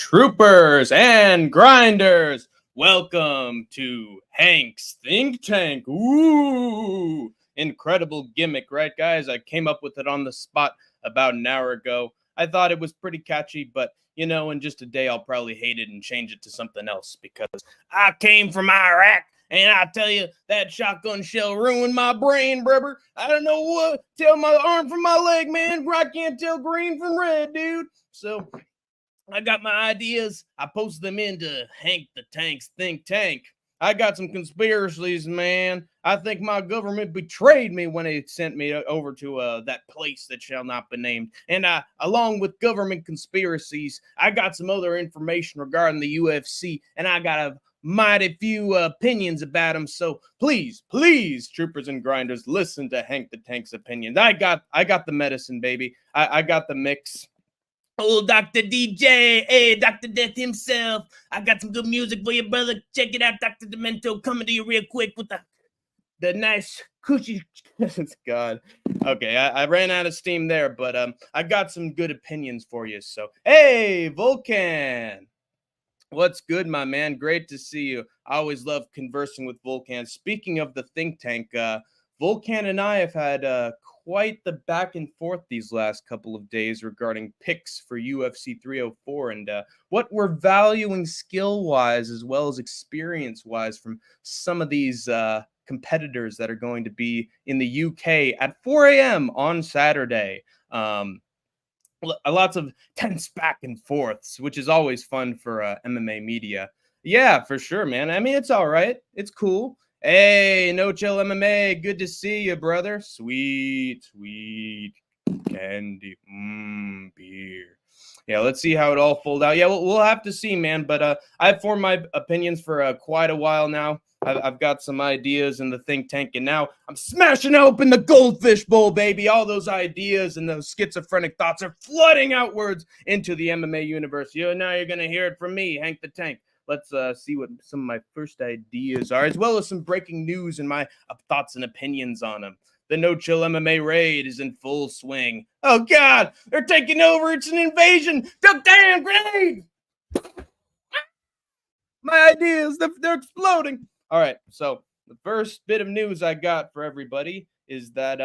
troopers and grinders, welcome to Hank's Think Tank. Ooh, incredible gimmick, right, guys? I came up with it on the spot about an hour ago. I thought it was pretty catchy, but in just a day, I'll probably hate it and change it to something else because I came from Iraq. And I tell you, that shotgun shell ruined my brain, brother. I don't know what. Tell my arm from my leg, man. I can't tell green from red, dude. So I got my ideas. I posted them into Hank the Tank's think tank. I got some conspiracies, man. I think my government betrayed me when they sent me over to that place that shall not be named. And along with government conspiracies, I got some other information regarding the UFC, and I got a mighty few opinions about them. So please, troopers and grinders, listen to Hank the Tank's opinions. I got the medicine, baby. I got the mix. Oh, Dr. DJ, hey, Dr. Death himself. I got some good music for you, brother. Check it out, Dr. Demento, coming to you real quick with the nice coochie. God. Okay, I ran out of steam there, but I got some good opinions for you. So, hey, Volcan. What's good, my man? Great to see you. I always love conversing with Volcan. Speaking of the think tank, Volcan and I have had quite the back and forth these last couple of days regarding picks for UFC 304 and what we're valuing skill-wise as well as experience-wise from some of these competitors that are going to be in the UK at 4 a.m. on Saturday. Lots of tense back and forths, which is always fun for MMA media. Yeah, for sure, man. I mean, it's all right. It's cool. Hey, No Chill MMA. Good to see you, brother. Sweet candy. Beer. Yeah, let's see how it all fold out. Yeah, we'll have to see, man. But I've formed my opinions for quite a while now. I've got some ideas in the think tank, and now I'm smashing open the goldfish bowl, baby. All those ideas and those schizophrenic thoughts are flooding outwards into the MMA universe. Now you're going to hear it from me, Hank the Tank. Let's see what some of my first ideas are, as well as some breaking news and my thoughts and opinions on them. The No Chill MMA raid is in full swing. Oh, God, they're taking over. It's an invasion. The damn grenade. My ideas, they're exploding. All right, so the first bit of news I got for everybody is that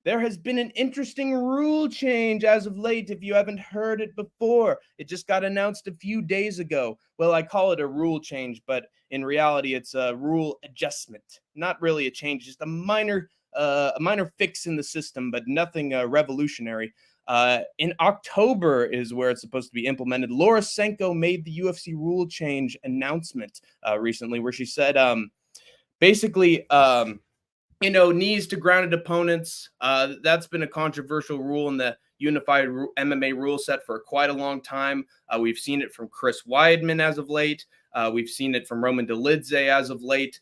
there has been an interesting rule change as of late, if you haven't heard it before. It just got announced a few days ago. Well, I call it a rule change, but in reality, it's a rule adjustment. Not really a change, just a minor fix in the system, but nothing revolutionary. In October is where it's supposed to be implemented. Laura Senko made the UFC rule change announcement recently, where she said, basically, knees to grounded opponents. That's been a controversial rule in the unified MMA rule set for quite a long time. We've seen it from Chris Weidman as of late. We've seen it from Roman Dolidze as of late.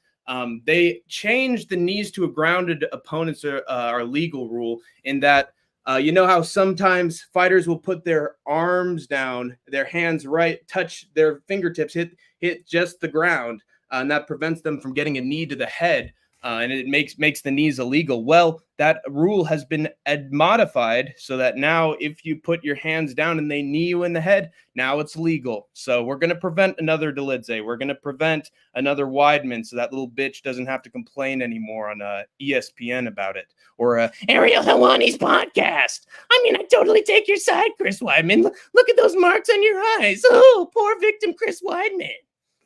They changed the knees to a grounded opponents are legal rule in that you know how sometimes fighters will put their arms down, their hands touch their fingertips, hit just the ground, and that prevents them from getting a knee to the head. And it makes the knees illegal. Well, that rule has been modified so that now if you put your hands down and they knee you in the head, now it's legal. So we're going to prevent another Dolidze. We're going to prevent another Weidman so that little bitch doesn't have to complain anymore on ESPN about it. Or Ariel Helwani's podcast. I mean, I totally take your side, Chris Weidman. Look at those marks on your eyes. Oh, poor victim, Chris Weidman.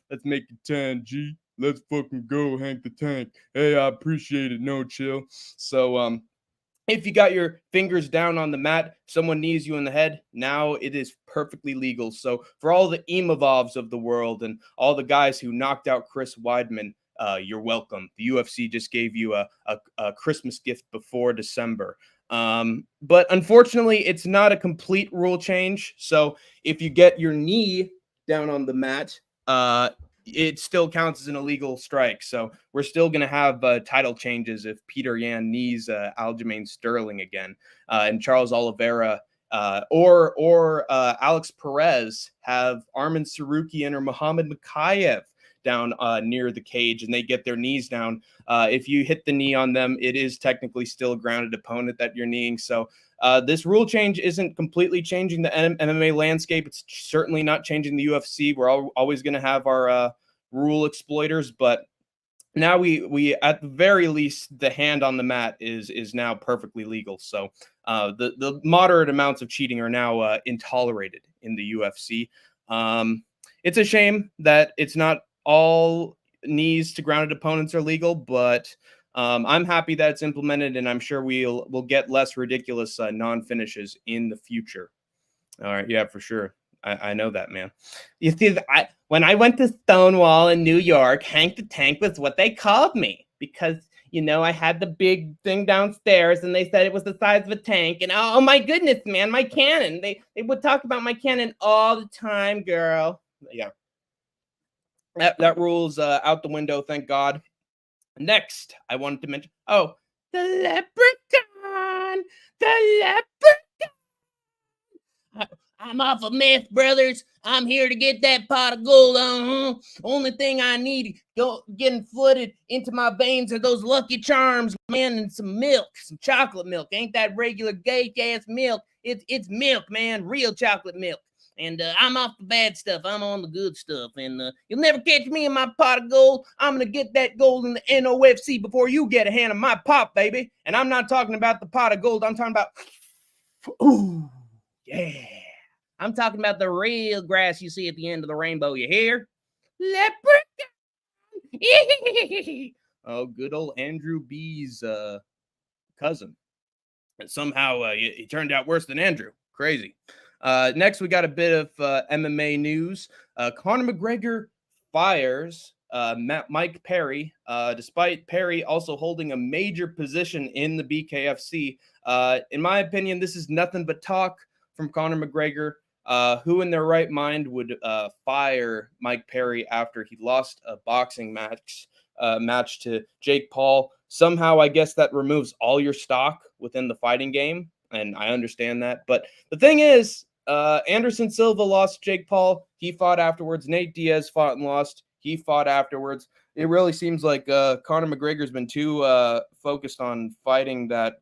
Let's make it 10, G. Let's fucking go, Hank the Tank. Hey, I appreciate it. No chill. So, if you got your fingers down on the mat, someone knees you in the head, now it is perfectly legal. So, for all the Imavovs of the world and all the guys who knocked out Chris Weidman, you're welcome. The UFC just gave you a Christmas gift before December. But unfortunately, it's not a complete rule change. So, if you get your knee down on the mat, it still counts as an illegal strike. So we're still going to have title changes if Peter Yan knees Aljamain Sterling again, and Charles Oliveira or Alex Perez have Arman Sarukian or Muhammad Makayev down near the cage and they get their knees down, if you hit the knee on them, it is technically still a grounded opponent that you're kneeing. So this rule change isn't completely changing the MMA landscape. It's certainly not changing the UFC. We're always going to have our rule exploiters, but now we at the very least, the hand on the mat is now perfectly legal. So the moderate amounts of cheating are now intolerated in the UFC. It's a shame that it's not all knees to grounded opponents are legal, but I'm happy that it's implemented, and I'm sure we'll get less ridiculous non-finishes in the future. All right, yeah, for sure. I know that, man. You see, when I went to Stonewall in New York, Hank the Tank was what they called me because, you know, I had the big thing downstairs and they said it was the size of a tank. And oh my goodness, man, my cannon. They would talk about my cannon all the time, girl. Yeah. That rule's out the window, thank God. Next, I wanted to mention, the leprechaun. The leprechaun. I'm off of meth, brothers. I'm here to get that pot of gold. Only thing I need getting flooded into my veins are those Lucky Charms, man, and some milk, some chocolate milk. Ain't that regular gay-ass milk. It's milk, man, real chocolate milk. And I'm off the bad stuff. I'm on the good stuff. And you'll never catch me in my pot of gold. I'm going to get that gold in the NOFC before you get a hand of my pop, baby. And I'm not talking about the pot of gold. I'm talking about, ooh, yeah. I'm talking about the real grass you see at the end of the rainbow. You hear? Leprechaun. Oh, good old Andrew B's cousin. And somehow he turned out worse than Andrew. Crazy. Next, we got a bit of MMA news. Conor McGregor fires Mike Perry, despite Perry also holding a major position in the BKFC. In my opinion, this is nothing but talk from Conor McGregor. Who in their right mind would fire Mike Perry after he lost a boxing match to Jake Paul? Somehow, I guess that removes all your stock within the fighting game, and I understand that. But the thing is, Anderson Silva lost Jake Paul. He fought afterwards. Nate Diaz fought and lost. He fought afterwards. It really seems like Conor McGregor's been too focused on fighting that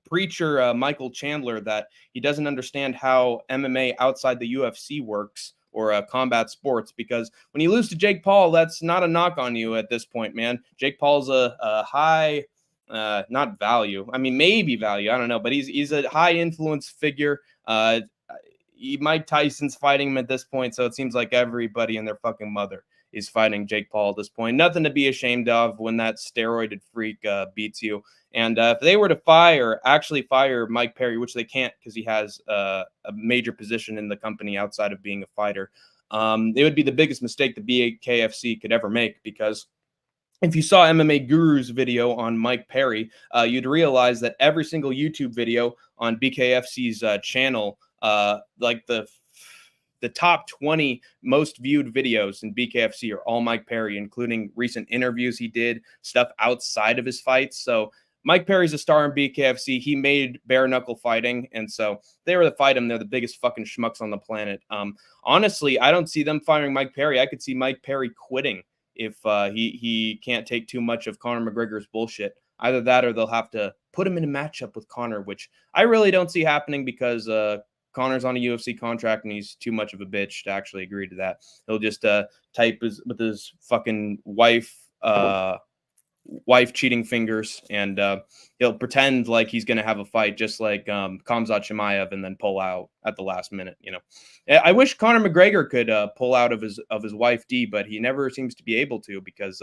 preacher Michael Chandler that he doesn't understand how MMA outside the UFC works or combat sports, because when you lose to Jake Paul, that's not a knock on you at this point, man. Jake Paul's a high, not value. I mean, maybe value. I don't know, but he's a high influence figure. Mike Tyson's fighting him at this point, so it seems like everybody and their fucking mother is fighting Jake Paul at this point. Nothing to be ashamed of when that steroided freak beats you. And if they were to actually fire Mike Perry, which they can't because he has a major position in the company outside of being a fighter, it would be the biggest mistake the BKFC could ever make, because if you saw MMA Guru's video on Mike Perry, you'd realize that every single YouTube video on BKFC's channel, like the top 20 most viewed videos in BKFC are all Mike Perry, including recent interviews he did, stuff outside of his fights. So Mike Perry's a star in BKFC. He made bare knuckle fighting, and so if they were to fight him, they're the biggest fucking schmucks on the planet. Honestly, I don't see them firing Mike Perry. I could see Mike Perry quitting if he can't take too much of Conor McGregor's bullshit. Either that, or they'll have to put him in a matchup with Conor, which I really don't see happening because Conor's on a UFC contract and he's too much of a bitch to actually agree to that. He'll just type with his fucking wife cheating fingers, and he'll pretend like he's going to have a fight just like Khamzat Chimaev and then pull out at the last minute. You know, I wish Conor McGregor could pull out of his wife D, but he never seems to be able to, because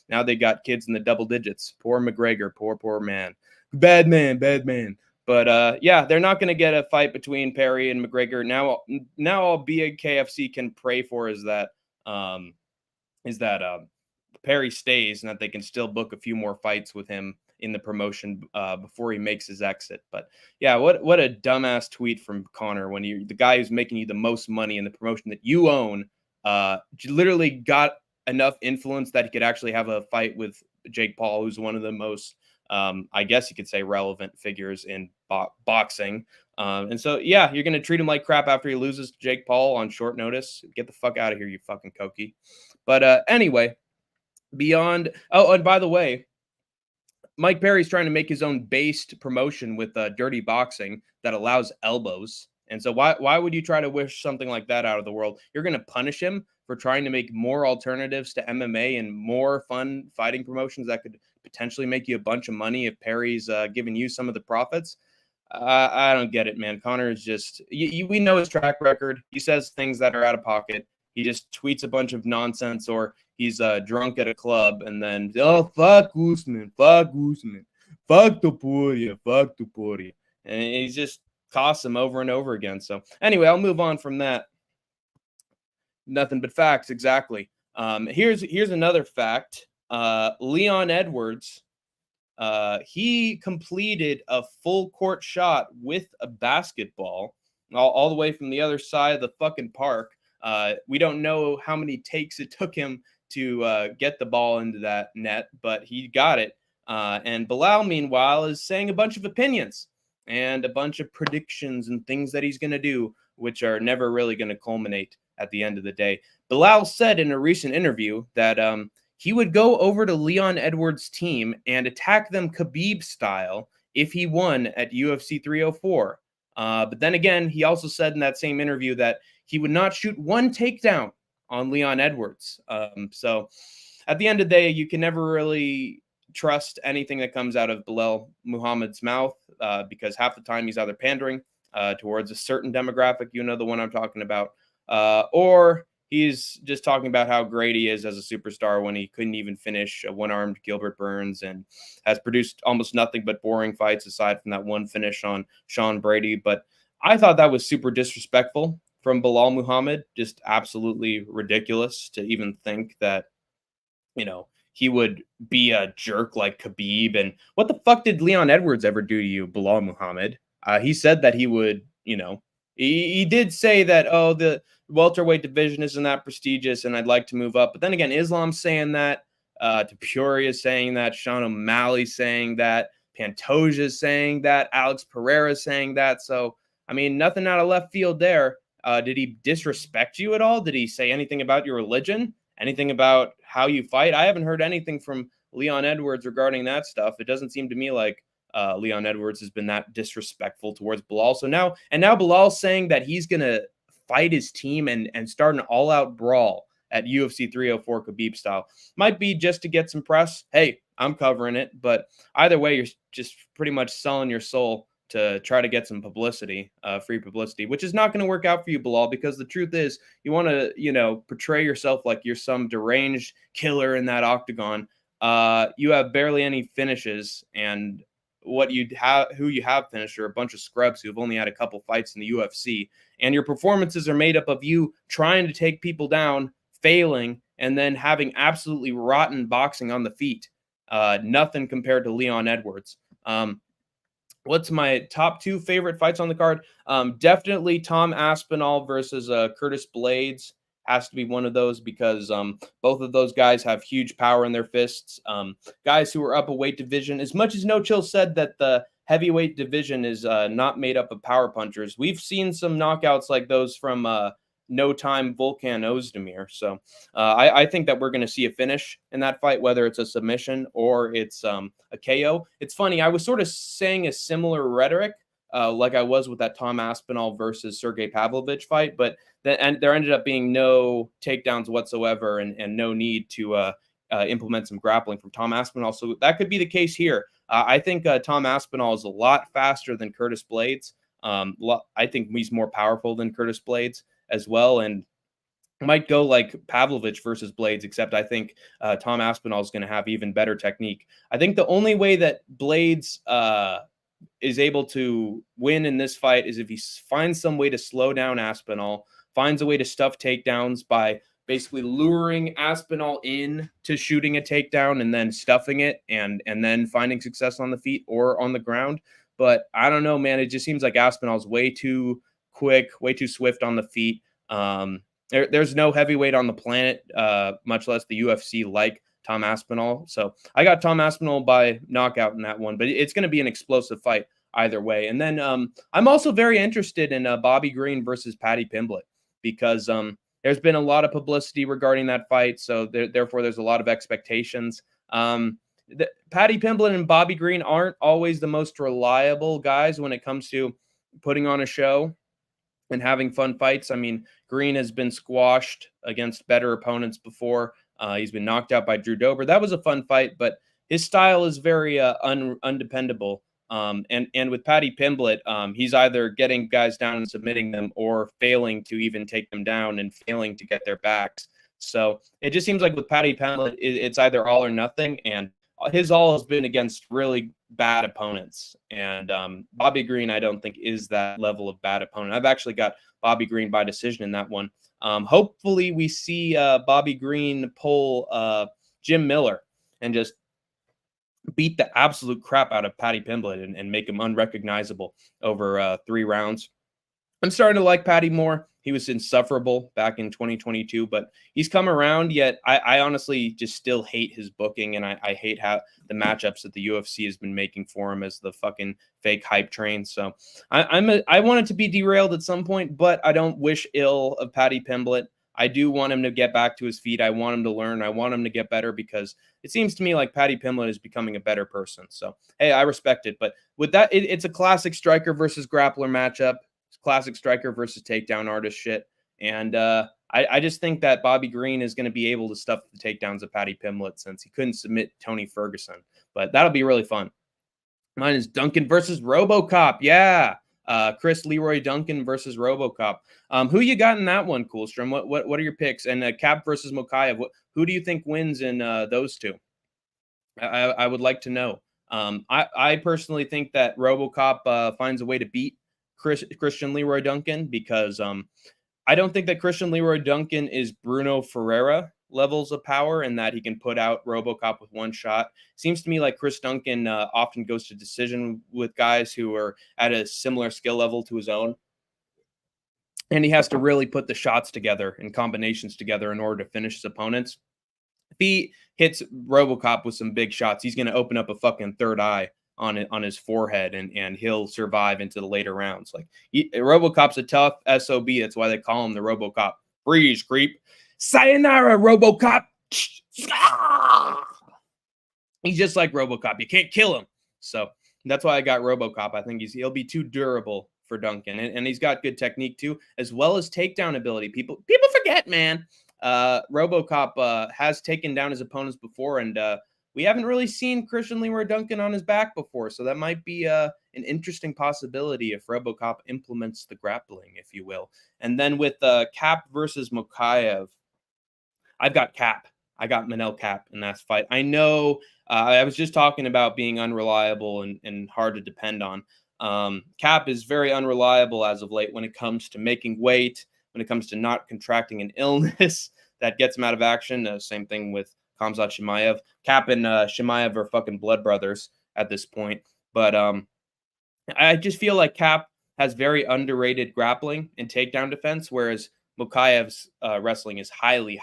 now they got kids in the double digits. Poor McGregor, poor man. Bad man. But yeah, they're not going to get a fight between Perry and McGregor. Now all BKFC can pray for is that Perry stays and that they can still book a few more fights with him in the promotion before he makes his exit. But yeah, what a dumbass tweet from Conor, when the guy who's making you the most money in the promotion that you own literally got enough influence that he could actually have a fight with Jake Paul, who's one of the most I guess you could say relevant figures in boxing. And so, yeah, you're going to treat him like crap after he loses to Jake Paul on short notice. Get the fuck out of here, you fucking Koki. But anyway, beyond. Oh, and by the way, Mike Perry's trying to make his own based promotion with dirty boxing that allows elbows. And so why would you try to wish something like that out of the world? You're going to punish him for trying to make more alternatives to MMA and more fun fighting promotions that could potentially make you a bunch of money if Perry's giving you some of the profits. I don't get it, man. Conor is just, we know his track record. He says things that are out of pocket. He just tweets a bunch of nonsense, or he's drunk at a club and then, oh, fuck Usman, fuck Topuria, fuck Topuria. And he just costs him over and over again. So anyway, I'll move on from that. Nothing but facts, exactly. Here's another fact. Leon Edwards, he completed a full court shot with a basketball all the way from the other side of the fucking park. We don't know how many takes it took him to get the ball into that net, but he got it. And Belal, meanwhile, is saying a bunch of opinions and a bunch of predictions and things that he's going to do, which are never really going to culminate at the end of the day. Belal said in a recent interview that he would go over to Leon Edwards' team and attack them Khabib style if he won at UFC 304. But then again, he also said in that same interview that he would not shoot one takedown on Leon Edwards. So at the end of the day, you can never really trust anything that comes out of Belal Muhammad's mouth because half the time he's either pandering towards a certain demographic, you know the one I'm talking about, or he's just talking about how great he is as a superstar when he couldn't even finish a one-armed Gilbert Burns and has produced almost nothing but boring fights aside from that one finish on Sean Brady. But I thought that was super disrespectful from Belal Muhammad, just absolutely ridiculous to even think that, you know, he would be a jerk like Khabib. And what the fuck did Leon Edwards ever do to you, Belal Muhammad? He said that he would, you know, he did say that, oh, the welterweight division isn't that prestigious and I'd like to move up. But then again, Islam's saying that, Tapuria's saying that, Sean O'Malley's saying that, Pantoja's saying that, Alex Pereira's saying that. So, I mean, nothing out of left field there. Did he disrespect you at all? Did he say anything about your religion? Anything about how you fight? I haven't heard anything from Leon Edwards regarding that stuff. It doesn't seem to me like Leon Edwards has been that disrespectful towards Belal. So now Belal's saying that he's going to fight his team and start an all-out brawl at UFC 304 Khabib style. Might be just to get some press. Hey, I'm covering it. But either way, you're just pretty much selling your soul to try to get some publicity, free publicity, which is not going to work out for you, Belal, because the truth is you want to, you know, portray yourself like you're some deranged killer in that octagon. You have barely any finishes, and who you have finished are a bunch of scrubs who've only had a couple fights in the UFC, and your performances are made up of you trying to take people down, failing, and then having absolutely rotten boxing on the feet. Nothing compared to Leon Edwards. What's my top two favorite fights on the card? Definitely Tom Aspinall versus Curtis Blades. Has to be one of those because both of those guys have huge power in their fists. Guys who are up a weight division. As much as No Chill said that the heavyweight division is not made up of power punchers, we've seen some knockouts like those from No Time Volkan Ozdemir. So I think that we're going to see a finish in that fight, whether it's a submission or it's a KO. It's funny. I was sort of saying a similar rhetoric like I was with that Tom Aspinall versus Sergey Pavlovich fight, but there ended up being no takedowns whatsoever and no need to implement some grappling from Tom Aspinall. So that could be the case here. I think Tom Aspinall is a lot faster than Curtis Blades. I think he's more powerful than Curtis Blades as well, and might go like Pavlovich versus Blades, except I think Tom Aspinall is going to have even better technique. I think the only way that Blades is able to win in this fight is if he finds some way to slow down Aspinall, finds a way to stuff takedowns by basically luring Aspinall in to shooting a takedown and then stuffing it and then finding success on the feet or on the ground. But I don't know, man. It just seems like Aspinall's way too quick, way too swift on the feet. There's no heavyweight on the planet, much less the UFC, like Tom Aspinall. So I got Tom Aspinall by knockout in that one, but it's going to be an explosive fight. either way. And then I'm also very interested in Bobby Green versus Paddy Pimblett because there's been a lot of publicity regarding that fight, so therefore there's a lot of expectations. Paddy Pimblett and Bobby Green aren't always the most reliable guys when it comes to putting on a show and having fun fights. I mean, Green has been squashed against better opponents before. He's been knocked out by Drew Dober. That was a fun fight, but his style is very undependable. And with Paddy Pimblett, he's either getting guys down and submitting them or failing to even take them down and failing to get their backs. So it just seems like with Paddy Pimblett, it's either all or nothing. And his all has been against really bad opponents. And Bobby Green, I don't think, is that level of bad opponent. I've actually got Bobby Green by decision in that one. Hopefully we see Bobby Green pull Jim Miller and just beat the absolute crap out of Paddy Pimblett and make him unrecognizable over 3 rounds. I'm starting to like Paddy more. He was insufferable back in 2022, but he's come around. Yet I honestly just still hate his booking, and I hate how the matchups that the UFC has been making for him as the fucking fake hype train. So I want it to be derailed at some point, but I don't wish ill of Paddy Pimblett. I do want him to get back to his feet. I want him to learn. I want him to get better because it seems to me like Paddy Pimblett is becoming a better person. So, hey, I respect it. But with that, it's a classic striker versus grappler matchup. Classic striker versus takedown artist shit. And I just think that Bobby Green is going to be able to stuff the takedowns of Paddy Pimblett since he couldn't submit Tony Ferguson. But that'll be really fun. Mine is Duncan versus RoboCop. Yeah. Chris Leroy Duncan versus RoboCop. Who you got in that one, Coolstrom? What are your picks? And Cap versus Mokaev. Who do you think wins in those two? I would like to know. I personally think that RoboCop finds a way to beat Christian Leroy Duncan because I don't think that Christian Leroy Duncan is Bruno Ferreira levels of power and that he can put out RoboCop with one shot. Seems to me like Chris Duncan often goes to decision with guys who are at a similar skill level to his own. And he has to really put the shots together and combinations together in order to finish his opponents. If he hits RoboCop with some big shots, he's going to open up a fucking third eye on his forehead, and he'll survive into the later rounds. Like RoboCop's a tough SOB. That's why they call him the RoboCop. Freeze, creep. Sayonara, RoboCop. He's just like RoboCop. You can't kill him. So that's why I got RoboCop. I think he'll be too durable for Duncan, and he's got good technique too, as well as takedown ability. People forget, man. RoboCop has taken down his opponents before, and we haven't really seen Christian Leroy Duncan on his back before, so that might be an interesting possibility if RoboCop implements the grappling, if you will. And then with Cap versus Mokaev, I've got Cap. I got Manel Cap in that fight. I know I was just talking about being unreliable and hard to depend on. Cap is very unreliable as of late when it comes to making weight, when it comes to not contracting an illness that gets him out of action. Same thing with Khamzat Chimaev. Cap and Chimaev are fucking blood brothers at this point. But I just feel like Cap has very underrated grappling and takedown defense, whereas Mokaev's wrestling is highly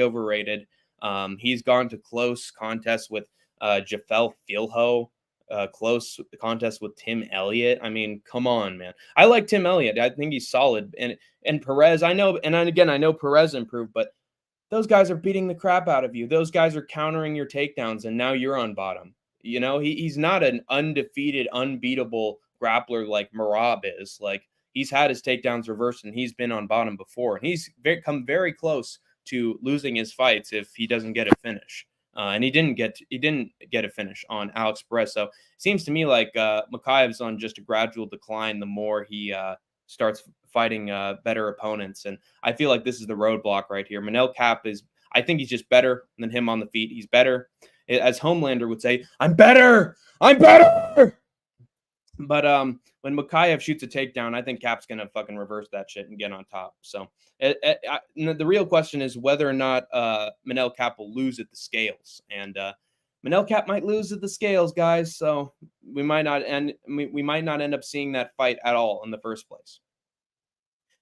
overrated. He's gone to close contests with Jafel Filho, close contest with Tim Elliott. I mean, come on, man. I like Tim Elliott. I think he's solid. And Perez, I know, and again, I know Perez improved, but those guys are beating the crap out of you. Those guys are countering your takedowns, and now you're on bottom. You know, he's not an undefeated, unbeatable grappler like Merab is. Like, he's had his takedowns reversed, and he's been on bottom before. And he's come very close to losing his fights if he doesn't get a finish. And he didn't get a finish on Alex Perez. So it seems to me like Mokaev's on just a gradual decline the more he starts fighting better opponents. And I feel like this is the roadblock right here. Manel Cap I think he's just better than him on the feet. He's better. As Homelander would say, I'm better. But when Mokaev shoots a takedown, I think Cap's going to fucking reverse that shit and get on top. So the real question is whether or not Manel Cap will lose at the scales. And Manel Cap might lose at the scales, guys. So we might not end up seeing that fight at all in the first place.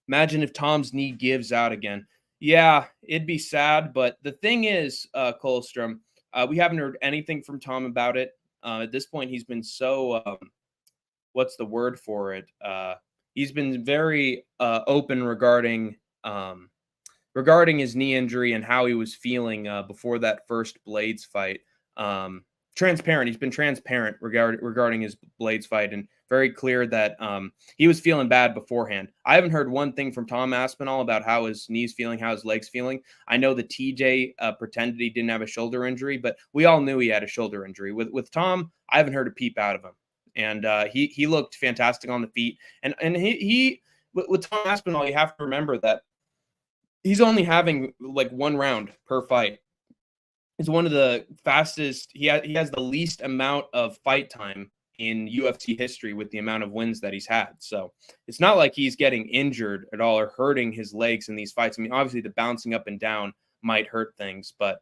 Imagine if Tom's knee gives out again. Yeah, it'd be sad. But the thing is, Kolstrom, we haven't heard anything from Tom about it. At this point, he's been so what's the word for it? He's been very open um, regarding his knee injury and how he was feeling before that first Blades fight. Transparent. He's been transparent regarding his Blades fight and very clear that he was feeling bad beforehand. I haven't heard one thing from Tom Aspinall about how his knees feeling, how his legs feeling. I know the TJ pretended he didn't have a shoulder injury, but we all knew he had a shoulder injury. With Tom, I haven't heard a peep out of him, and he looked fantastic on the feet. And he with Tom Aspinall, you have to remember that he's only having like one round per fight. He's one of the fastest. He has the least amount of fight time in UFC history with the amount of wins that he's had. So it's not like he's getting injured at all or hurting his legs in these fights. I mean, obviously the bouncing up and down might hurt things, but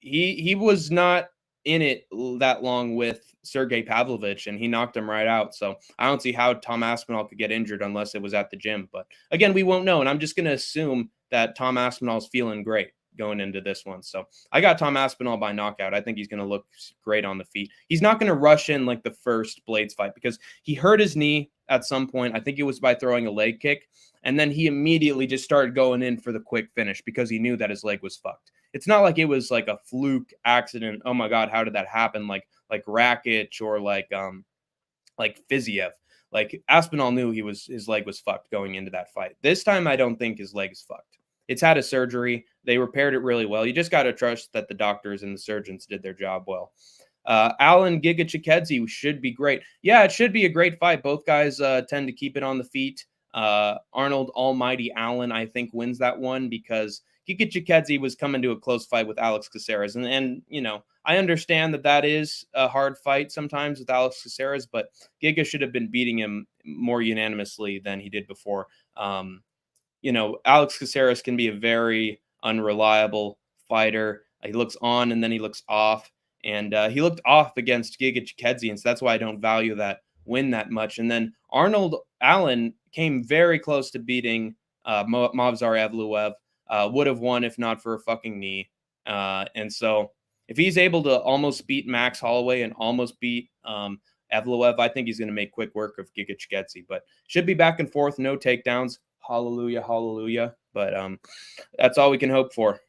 he was not in it that long with Sergey Pavlovich, and he knocked him right out. So I don't see how Tom Aspinall could get injured unless it was at the gym. But again, we won't know, and I'm just going to assume that Tom Aspinall's feeling great going into this one. So I got Tom Aspinall by knockout. I think he's going to look great on the feet. He's not going to rush in like the first Blades fight because he hurt his knee at some point. I think it was by throwing a leg kick. And then he immediately just started going in for the quick finish because he knew that his leg was fucked. It's not like it was like a fluke accident. Oh my God, how did that happen? Like Rakic or like Fiziev. Like Aspinall knew his leg was fucked going into that fight. This time I don't think his leg is fucked. It's had a surgery. They repaired it really well. You just got to trust that the doctors and the surgeons did their job well. Alan Giga Chikadze should be great. Yeah, it should be a great fight. Both guys tend to keep it on the feet. Arnold Almighty Allen, I think, wins that one because Giga Chikadze was coming to a close fight with Alex Caceres. And you know, I understand that is a hard fight sometimes with Alex Caceres, but Giga should have been beating him more unanimously than he did before. You know, Alex Caceres can be a very unreliable fighter. He looks on and then he looks off. And he looked off against Giga Chikadze, and so that's why I don't value that win that much. And then Arnold Allen came very close to beating Movsar Evloev. Would have won if not for a fucking knee. And so if he's able to almost beat Max Holloway and almost beat Evloev, I think he's going to make quick work of Giga Chikadze. But should be back and forth, no takedowns. Hallelujah, hallelujah. But that's all we can hope for.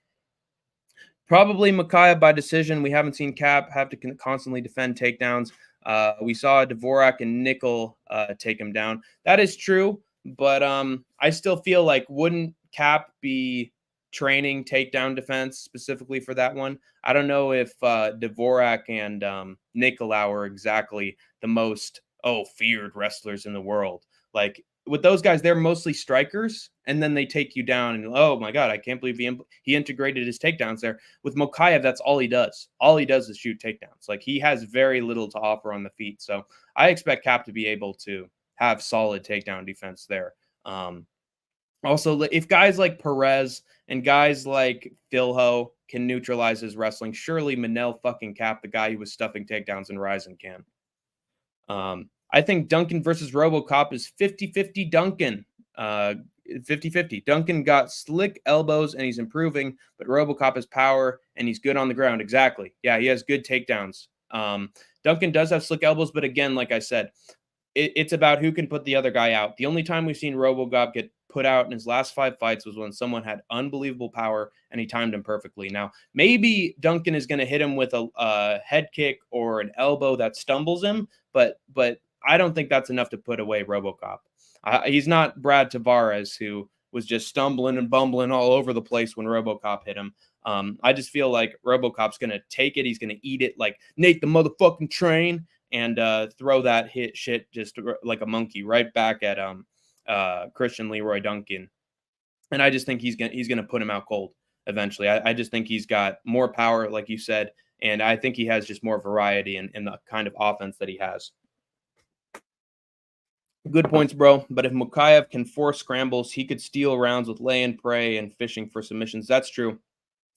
Probably Makayev by decision. We haven't seen Cap have to constantly defend takedowns. We saw Dvorak and Nickel take him down. That is true, but I still feel like wouldn't Cap be training takedown defense specifically for that one? I don't know if Dvorak and Nicolau are exactly the most feared wrestlers in the world. Like with those guys, they're mostly strikers, and then they take you down. And oh my God, I can't believe he integrated his takedowns there. With Mokayev, that's all he does. All he does is shoot takedowns. Like he has very little to offer on the feet. So I expect Cap to be able to have solid takedown defense there. Also, if guys like Perez and guys like Filho can neutralize his wrestling, surely Manel fucking Cap, the guy who was stuffing takedowns in Ryzen, can. I think Duncan versus RoboCop is 50-50 Duncan. 50-50. Duncan got slick elbows and he's improving, but RoboCop has power and he's good on the ground. Exactly. Yeah, he has good takedowns. Duncan does have slick elbows, but again, like I said, it's about who can put the other guy out. The only time we've seen RoboCop get put out in his last 5 fights was when someone had unbelievable power and he timed him perfectly. Now, maybe Duncan is going to hit him with a head kick or an elbow that stumbles him, but I don't think that's enough to put away RoboCop. He's not Brad Tavares, who was just stumbling and bumbling all over the place when RoboCop hit him. I just feel like RoboCop's going to take it. He's going to eat it like Nate the motherfucking Train and throw that shit just like a monkey right back at Christian Leroy Duncan. And I just think he's gonna put him out cold eventually. I just think he's got more power, like you said, and I think he has just more variety in the kind of offense that he has. Good points, bro. But if Mokayev can force scrambles, he could steal rounds with lay and pray and fishing for submissions. That's true.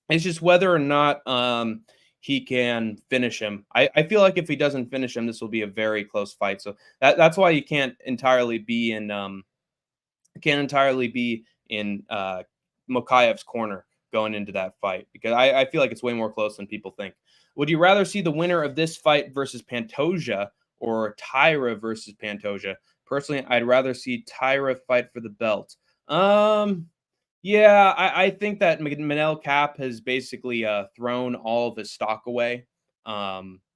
It's just whether or not he can finish him. I feel like if he doesn't finish him, this will be a very close fight. So that's why you can't entirely be in Mokayev's corner going into that fight, because I feel like it's way more close than people think. Would you rather see the winner of this fight versus Pantoja or Tyra versus Pantoja? Personally, I'd rather see Tyra fight for the belt. Yeah, I think that Manel Cap has basically thrown all of his stock away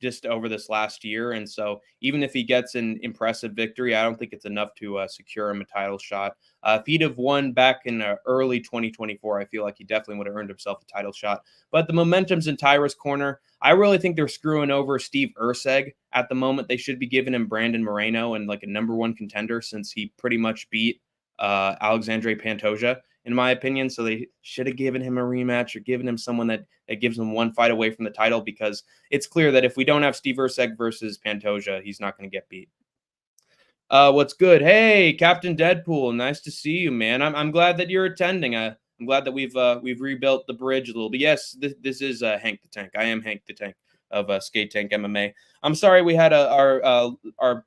just over this last year. And so even if he gets an impressive victory, I don't think it's enough to secure him a title shot. If he'd have won back in early 2024, I feel like he definitely would have earned himself a title shot. But the momentum's in Tyra's corner. I really think they're screwing over Steve Erceg at the moment. They should be giving him Brandon Moreno and like a #1 contender since he pretty much beat Alexandre Pantoja, in my opinion. So they should have given him a rematch or given him someone that gives him one fight away from the title, because it's clear that if we don't have Steve Erceg versus Pantoja, he's not going to get beat. What's good? Hey, Captain Deadpool, nice to see you, man. I'm glad that you're attending. I'm glad that we've rebuilt the bridge a little bit. Yes, this is Hank the Tank. I am Hank the Tank of Skate Tank MMA. I'm sorry we had our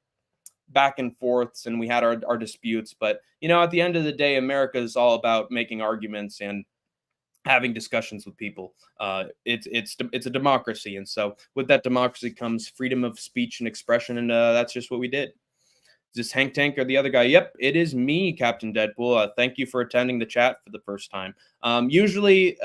back and forths and we had our disputes, but at the end of the day, America is all about making arguments and having discussions with people. It's a democracy, and so with that democracy comes freedom of speech and expression, and that's just what we did. Is this Hank Tank or the other guy? Yep, it is me, Captain Deadpool. Thank you for attending the chat for the first time. Usually,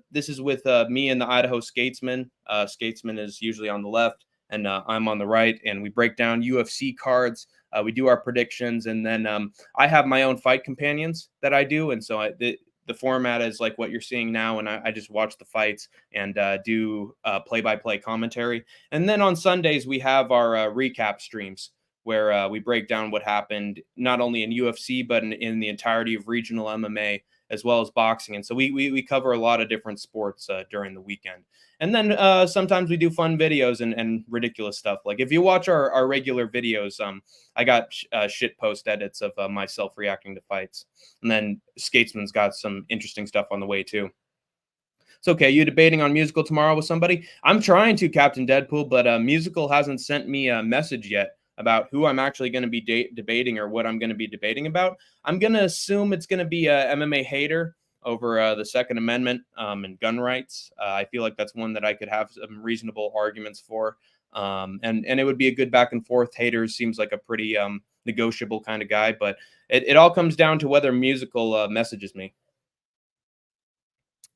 this is with me and the Idaho Skatesman. Skatesman is usually on the left, and I'm on the right, and we break down UFC cards. We do our predictions, and then I have my own fight companions that I do, and so the format is like what you're seeing now, and I just watch the fights and do play-by-play commentary. And then on Sundays, we have our recap streams where we break down what happened, not only in UFC, but in the entirety of regional MMA, as well as boxing. And so we cover a lot of different sports during the weekend. And then sometimes we do fun videos and ridiculous stuff. Like if you watch our regular videos, I got shit post edits of myself reacting to fights. And then Skatesman's got some interesting stuff on the way too. It's okay. You debating on musical tomorrow with somebody? I'm trying to, Captain Deadpool, but musical hasn't sent me a message yet about who I'm actually going to be debating or what I'm going to be debating about. I'm going to assume it's going to be a MMA hater over the Second Amendment and gun rights. I feel like that's one that I could have some reasonable arguments for. And it would be a good back and forth. Haters seems like a pretty negotiable kind of guy, but it all comes down to whether musical messages me.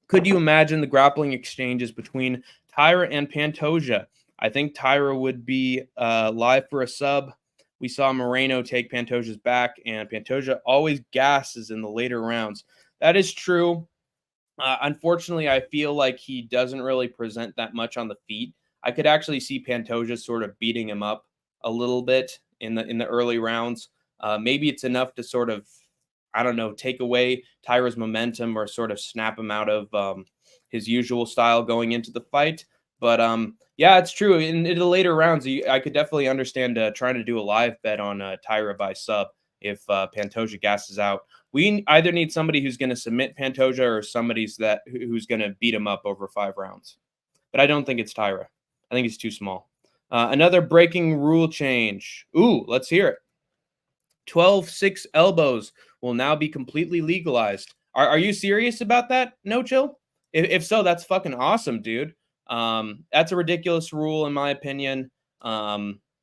Could you imagine the grappling exchanges between Tyra and Pantoja? I think Tyra would be live for a sub. We saw Moreno take Pantoja's back, and Pantoja always gasses in the later rounds. That is true. Unfortunately, I feel like he doesn't really present that much on the feet. I could actually see Pantoja sort of beating him up a little bit in the early rounds. Maybe it's enough to sort of, I don't know, take away Tyra's momentum or sort of snap him out of his usual style going into the fight. But yeah, it's true. In the later rounds, I could definitely understand trying to do a live bet on Tyra by sub if Pantoja gasses out. We either need somebody who's going to submit Pantoja or somebody's who's going to beat him up over 5 rounds. But I don't think it's Tyra. I think he's too small. Another breaking rule change. Ooh, let's hear it. 12-6 elbows will now be completely legalized. Are you serious about that? No chill? If so, that's fucking awesome, dude. That's a ridiculous rule, in my opinion.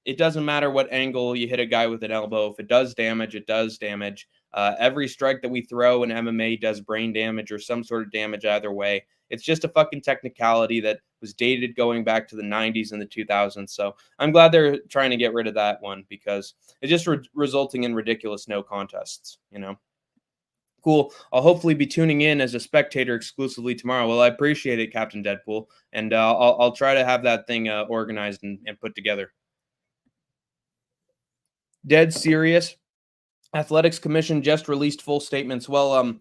It doesn't matter what angle you hit a guy with an elbow. If it does damage, it does damage. Every strike that we throw in MMA does brain damage or some sort of damage either way. It's just a fucking technicality that was dated going back to the 90s and the 2000s. So I'm glad they're trying to get rid of that one because it's just resulting in ridiculous no contests, Cool. I'll hopefully be tuning in as a spectator exclusively tomorrow. Well, I appreciate it, Captain Deadpool, and I'll try to have that thing organized and put together. Dead serious. Athletics Commission just released full statements. Well,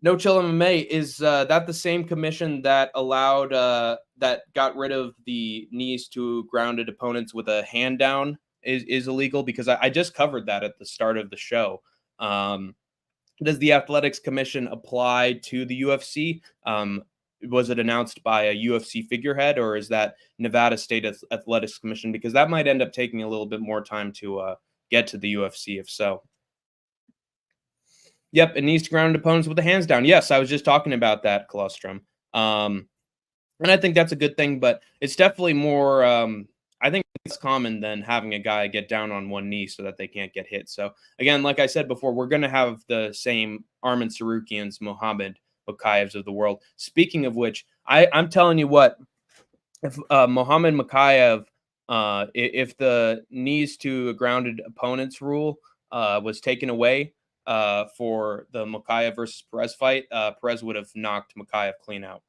No Chill MMA, is that the same commission that allowed that got rid of the knees to grounded opponents with a hand down is illegal? Because I just covered that at the start of the show. Does the Athletics Commission apply to the UFC? Was it announced by a UFC figurehead, or is that Nevada State Athletics Commission? Because that might end up taking a little bit more time to get to the UFC, if so. Yep, it needs to ground opponents with the hands down. Yes, I was just talking about that, Colostrum. And I think that's a good thing, but it's definitely more, I think it's common than having a guy get down on one knee so that they can't get hit. So again, like I said before, we're going to have the same Arman Sarukians, Mohammed Makayevs of the world. Speaking of which, I'm telling you what, if Mohammed Makayev, if the knees to a grounded opponents rule was taken away for the Makayev versus Perez fight, Perez would have knocked Makayev clean out.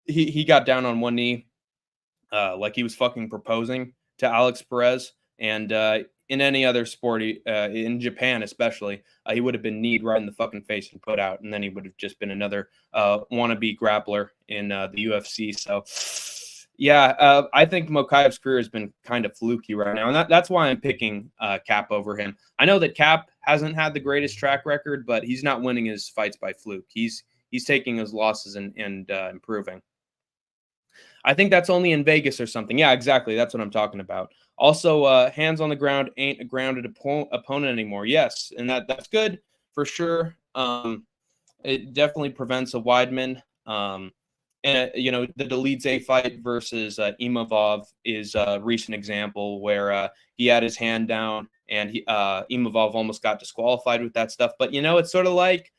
He got down on one knee, like he was fucking proposing to Alex Perez. And in any other sport, in Japan especially, he would have been kneed right in the fucking face and put out, and then he would have just been another wannabe grappler in the UFC. So, yeah, I think Mokayev's career has been kind of fluky right now, and that's why I'm picking Cap over him. I know that Cap hasn't had the greatest track record, but he's not winning his fights by fluke. He's taking his losses and improving. I think that's only in Vegas or something. Yeah, exactly. That's what I'm talking about. Also, hands on the ground ain't a grounded opponent anymore. Yes, and that's good for sure. It definitely prevents a Weidman. And the Dolidze fight versus Imavov is a recent example where he had his hand down and Imavov almost got disqualified with that stuff. But it's sort of like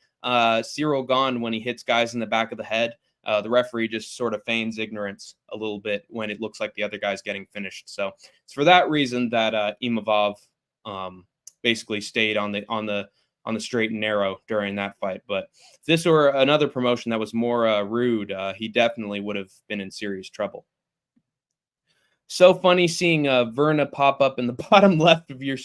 Cyril Gane when he hits guys in the back of the head. The referee just sort of feigns ignorance a little bit when it looks like the other guy's getting finished. So it's for that reason that Imavov basically stayed on the straight and narrow during that fight. But if this were another promotion that was more rude, he definitely would have been in serious trouble. So funny seeing Verna pop up in the bottom left of your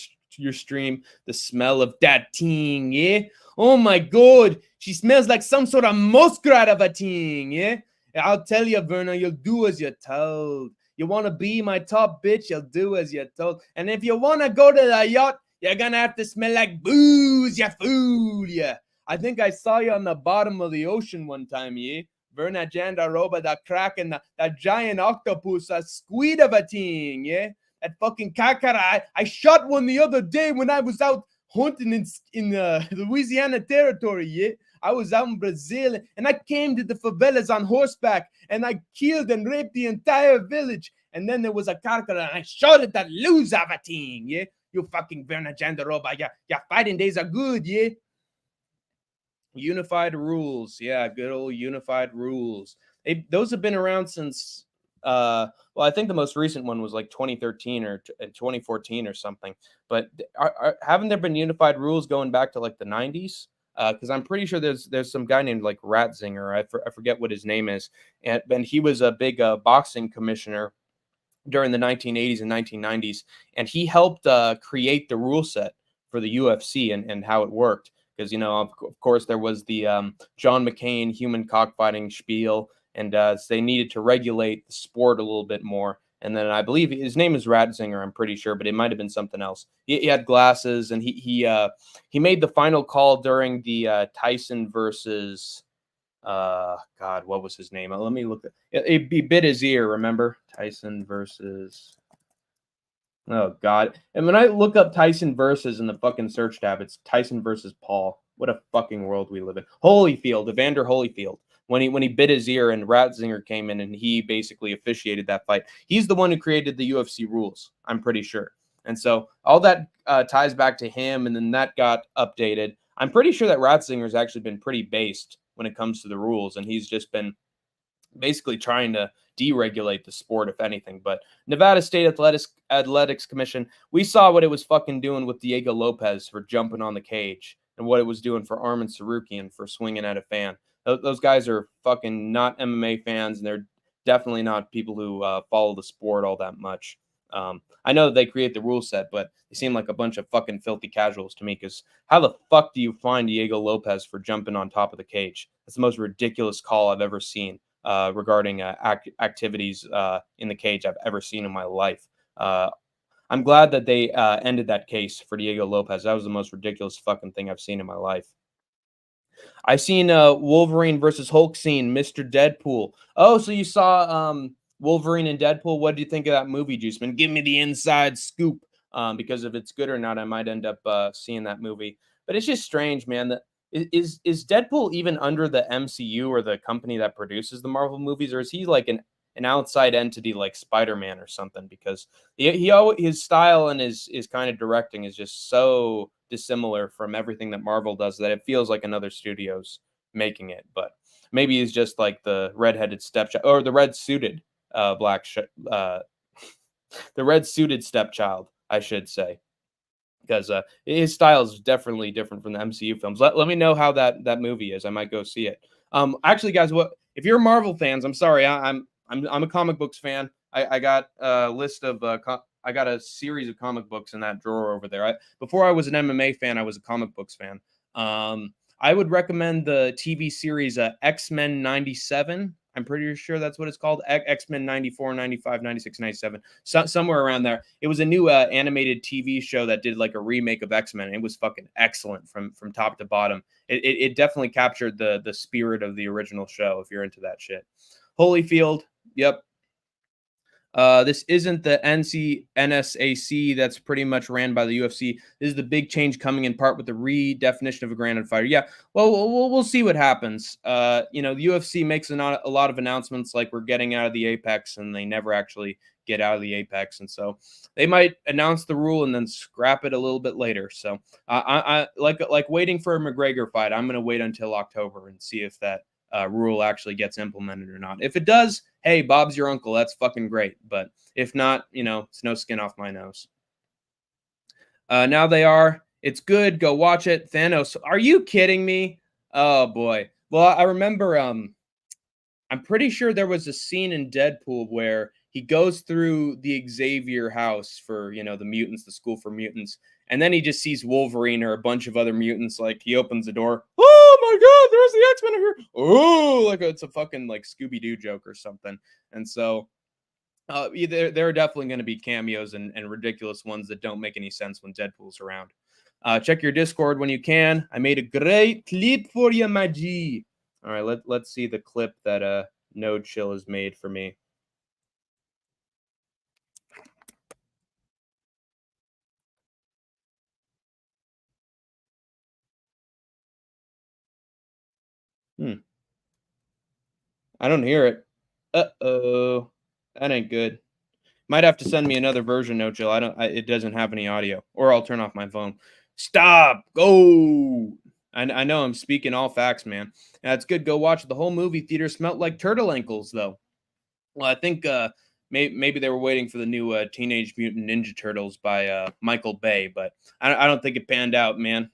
stream. The smell of that ting, yeah? Oh my God, she smells like some sort of muskrat of a ting, yeah? I'll tell you, Verna, you'll do as you're told. You want to be my top bitch, you'll do as you're told. And if you want to go to the yacht, you're going to have to smell like booze, you fool, yeah. I think I saw you on the bottom of the ocean one time, yeah? Verna Jandaroba, the kraken, that giant octopus, a squid of a ting, yeah? That fucking kakara. I shot one the other day when I was out hunting in Louisiana territory, yeah? I was out in Brazil, and I came to the favelas on horseback, and I killed and raped the entire village. And then there was a kakara, and I shot at that loser of a ting, yeah? You fucking Verna Jandaroba, your fighting days are good, yeah? Unified rules. Yeah, good old unified rules. Those have been around since, well, I think the most recent one was like 2013 or 2014 or something. But haven't there been unified rules going back to like the 90s? Because I'm pretty sure there's some guy named like Ratzinger. I forget what his name is. And he was a big boxing commissioner during the 1980s and 1990s. And he helped create the rule set for the UFC and how it worked. Because, of course, there was the John McCain human cockfighting spiel, and they needed to regulate the sport a little bit more. And then I believe his name is Ratzinger, I'm pretty sure, but it might have been something else. He had glasses, and he made the final call during the Tyson versus God, what was his name? Let me look. He bit his ear. Remember Tyson versus. Oh, God. And when I look up Tyson versus in the fucking search tab, it's Tyson versus Paul. What a fucking world we live in. Holyfield, Evander Holyfield. When he bit his ear and Ratzinger came in and he basically officiated that fight. He's the one who created the UFC rules, I'm pretty sure. And so all that ties back to him, and then that got updated. I'm pretty sure that Ratzinger's actually been pretty based when it comes to the rules, and he's just been basically trying to deregulate the sport, if anything. But Nevada State Athletics Commission, we saw what it was fucking doing with Diego Lopez for jumping on the cage, and what it was doing for Arman Sarukian for swinging at a fan. Those guys are fucking not MMA fans, and they're definitely not people who follow the sport all that much. I know that they create the rule set, but they seem like a bunch of fucking filthy casuals to me, because how the fuck do you find Diego Lopez for jumping on top of the cage? That's the most ridiculous call I've ever seen regarding activities in the cage I've ever seen in my life. I'm glad that they ended that case for Diego Lopez. That was the most ridiculous fucking thing I've seen in my life. I've seen Wolverine versus Hulk scene, Mr. Deadpool. Oh, so you saw Wolverine and Deadpool. What do you think of that movie, Juiceman? Give me the inside scoop, because if it's good or not, I might end up seeing that movie. But it's just strange, man. Is Deadpool even under the MCU or the company that produces the Marvel movies, or is he like an outside entity like Spider-Man or something? Because he always, his style and his kind of directing is just so dissimilar from everything that Marvel does that it feels like another studio's making it. But maybe he's just like the redheaded stepchild or the red suited uh the red suited stepchild, I should say, because his style is definitely different from the MCU films. Let me know how that movie is. I might go see it. Actually, guys, what if you're Marvel fans? I'm sorry, I'm a comic books fan. I got a list of I got a series of comic books in that drawer over there. Before I was an MMA fan, I was a comic books fan. I would recommend the TV series X-Men 97. I'm pretty sure that's what it's called. X-Men 94, 95, 96, 97. Somewhere around there. It was a new animated TV show that did like a remake of X-Men. It was fucking excellent from top to bottom. It definitely captured the spirit of the original show if you're into that shit. Holyfield, yep. This isn't the NSAC that's pretty much ran by the UFC. This is the big change coming in part with the redefinition of a granted fighter. Yeah, well, we'll see what happens. You know, the UFC makes a lot of announcements like we're getting out of the Apex, and they never actually get out of the Apex, and so they might announce the rule and then scrap it a little bit later. So I like waiting for a McGregor fight. I'm gonna wait until October and see if that rule actually gets implemented or not. If it does, hey, Bob's your uncle. That's fucking great. But if not, you know, it's no skin off my nose. Now they are. It's good. Go watch it. Thanos. Are you kidding me? Oh boy. Well, I remember. I'm pretty sure there was a scene in Deadpool where he goes through the Xavier house for, you know, the mutants, the school for mutants, and then he just sees Wolverine or a bunch of other mutants. Like he opens the door. Oh my God, there's the X-Men here. Oh, like it's a fucking like Scooby-Doo joke or something. And so there are definitely going to be cameos and ridiculous ones that don't make any sense when Deadpool's around. Check your Discord when you can. I made a great clip for you, my G. All right, let's see the clip that No Chill has made for me. I don't hear it. Uh-oh. That ain't good. Might have to send me another version, No Chill. It doesn't have any audio. Or I'll turn off my phone. Stop. Go. I know I'm speaking all facts, man. That's good. Go watch the whole movie. Theater smelt like turtle ankles, though. Well, I think maybe they were waiting for the new Teenage Mutant Ninja Turtles by Michael Bay, but I don't think it panned out, man.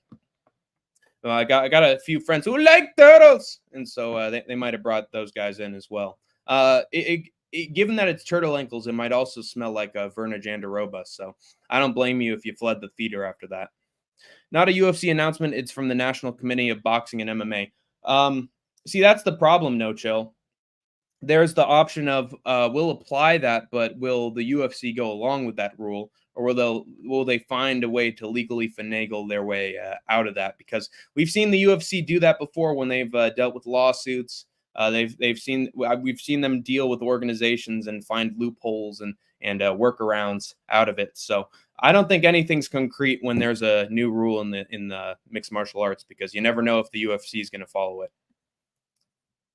I got a few friends who like turtles, and so they might have brought those guys in as well. Given that it's turtle ankles, it might also smell like Verna Jandaroba. So I don't blame you if you fled the theater after that. Not a UFC announcement. It's from the National Committee of Boxing and MMA. See, that's the problem, No Chill. There's the option of we'll apply that, but will the UFC go along with that rule, or will they find a way to legally finagle their way out of that? Because we've seen the UFC do that before when they've dealt with lawsuits. We've seen them deal with organizations and find loopholes and workarounds out of it. So I don't think anything's concrete when there's a new rule in the mixed martial arts, because you never know if the UFC is going to follow it.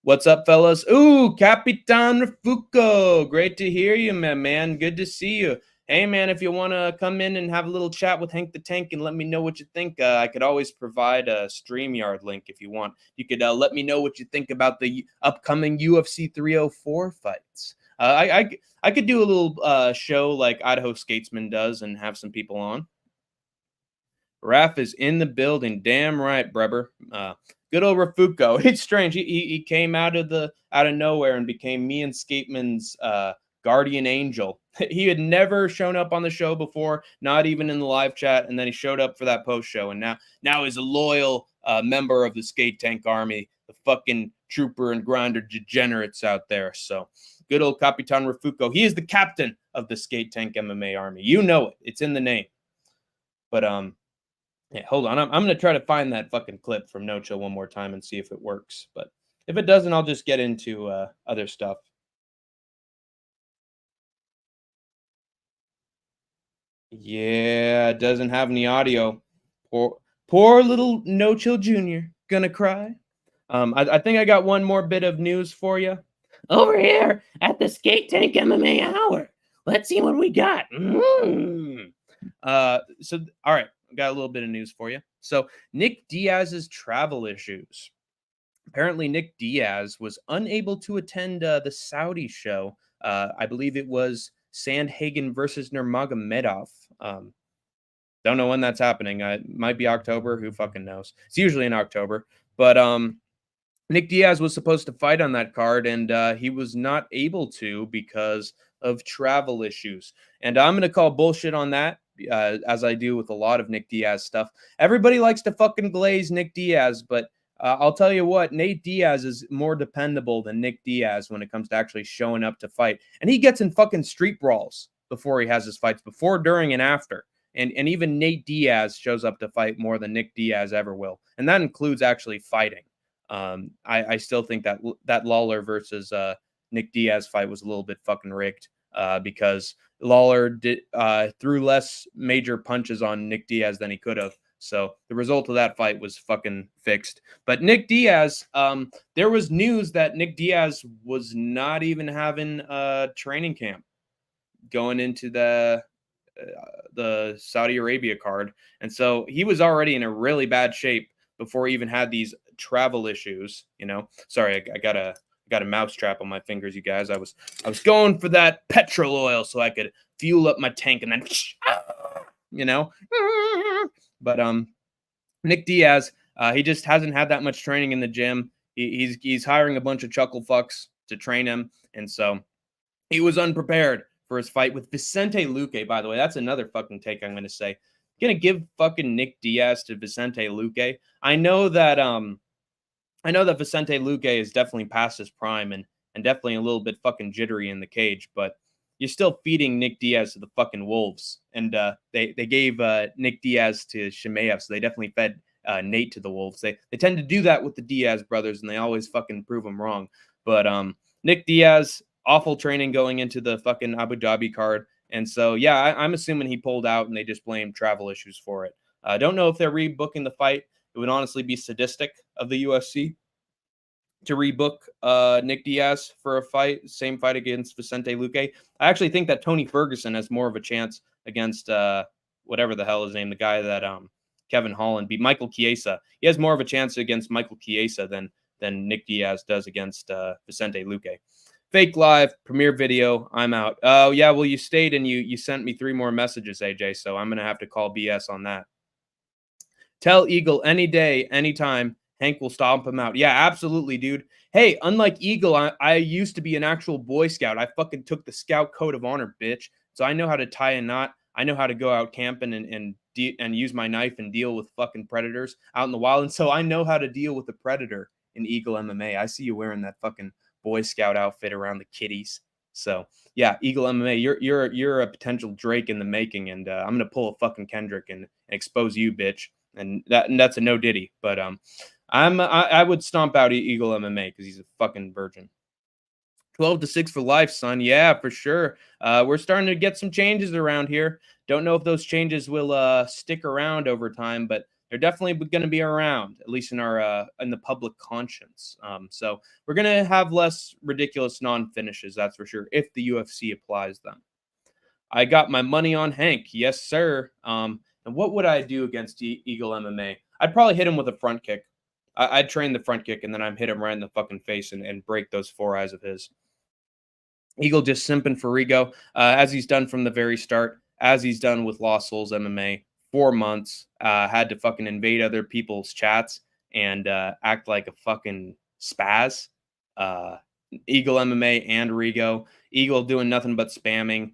What's up, fellas? Ooh, Capitan Rafuco. Great to hear you, man. Good to see you. Hey, man, if you want to come in and have a little chat with Hank the Tank and let me know what you think, I could always provide a StreamYard link if you want. You could let me know what you think about the upcoming UFC 304 fights. I could do a little show like Idaho Skatesman does and have some people on. Raf is in the building. Damn right, brother. Good old Rafuco. It's strange. He came out of nowhere and became me and Skateman's guardian angel. He had never shown up on the show before, not even in the live chat, and then he showed up for that post show, and now he's a loyal member of the Skate Tank Army, the fucking trooper and grinder degenerates out there. So good old Capitan Rafuco. He is the captain of the Skate Tank MMA Army. You know it. It's in the name. But yeah, hold on. I'm going to try to find that fucking clip from No Chill one more time and see if it works. But if it doesn't, I'll just get into other stuff. Yeah, it doesn't have any audio. Poor little No Chill Jr. gonna cry. I think I got one more bit of news for you. Over here at the Skate Tank MMA Hour. Let's see what we got. All right, got a little bit of news for you. So, Nick Diaz's travel issues. Apparently, Nick Diaz was unable to attend the Saudi show. I believe it was Sandhagen versus Nurmagomedov. Don't know when that's happening. It might be October. Who fucking knows? It's usually in October. But Nick Diaz was supposed to fight on that card, and he was not able to because of travel issues. And I'm going to call bullshit on that, as I do with a lot of Nick Diaz stuff. Everybody likes to fucking glaze Nick Diaz, but I'll tell you what, Nate Diaz is more dependable than Nick Diaz when it comes to actually showing up to fight. And he gets in fucking street brawls before he has his fights, before, during, and after. And even Nate Diaz shows up to fight more than Nick Diaz ever will. And that includes actually fighting. I still think that Lawler versus Nick Diaz fight was a little bit fucking rigged because Lawler threw less major punches on Nick Diaz than he could have. So the result of that fight was fucking fixed. But Nick Diaz, there was news that Nick Diaz was not even having a training camp going into the Saudi Arabia card. And so he was already in a really bad shape before he even had these travel issues, you know. Sorry, I got a mouse trap on my fingers, you guys. I was going for that petrol oil so I could fuel up my tank and then you know. But Nick Diaz, he just hasn't had that much training in the gym. He's hiring a bunch of chuckle fucks to train him, and so he was unprepared for his fight with Vicente Luque. By the way, that's another fucking take I'm going to say. Gonna give fucking Nick Diaz to Vicente Luque. I know that Vicente Luque is definitely past his prime and definitely a little bit fucking jittery in the cage, but you're still feeding Nick Diaz to the fucking wolves. And they gave Nick Diaz to Chimaev, so they definitely fed Nate to the wolves. They tend to do that with the Diaz brothers, and they always fucking prove them wrong. But Nick Diaz, awful training going into the fucking Abu Dhabi card. And so, yeah, I'm assuming he pulled out and they just blamed travel issues for it. I don't know if they're rebooking the fight. It would honestly be sadistic of the UFC to rebook Nick Diaz for a fight, same fight against Vicente Luque. I actually think that Tony Ferguson has more of a chance against whatever the hell his name, the guy that Kevin Holland beat, Michael Chiesa. He has more of a chance against Michael Chiesa than Nick Diaz does against Vicente Luque. Fake live, premiere video, I'm out. Oh, yeah, well, you stayed and you sent me 3 more messages, AJ, so I'm going to have to call BS on that. Tell Eagle any day, anytime, Hank will stomp him out. Yeah, absolutely, dude. Hey, unlike Eagle, I used to be an actual Boy Scout. I fucking took the Scout Code of Honor, bitch. So I know how to tie a knot. I know how to go out camping and use my knife and deal with fucking predators out in the wild. And so I know how to deal with the predator in Eagle MMA. I see you wearing that fucking Boy Scout outfit around the kitties. So yeah, Eagle MMA, you're a potential Drake in the making, and I'm gonna pull a fucking Kendrick and expose you, bitch. And that's a no diddy. But I would stomp out Eagle MMA because he's a fucking virgin. 12-6 for life, son. Yeah, for sure. We're starting to get some changes around here. Don't know if those changes will stick around over time, but they're definitely going to be around, at least in our in the public conscience. So we're going to have less ridiculous non-finishes, that's for sure, if the UFC applies them. I got my money on Hank. Yes, sir. And what would I do against Eagle MMA? I'd probably hit him with a front kick. I'd train the front kick, and then I'd hit him right in the fucking face and break those 4 eyes of his. Eagle just simping for Rigo, as he's done from the very start, as he's done with Lost Souls MMA. 4 months, had to fucking invade other people's chats and act like a fucking spaz. Eagle MMA and Rigo. Eagle doing nothing but spamming.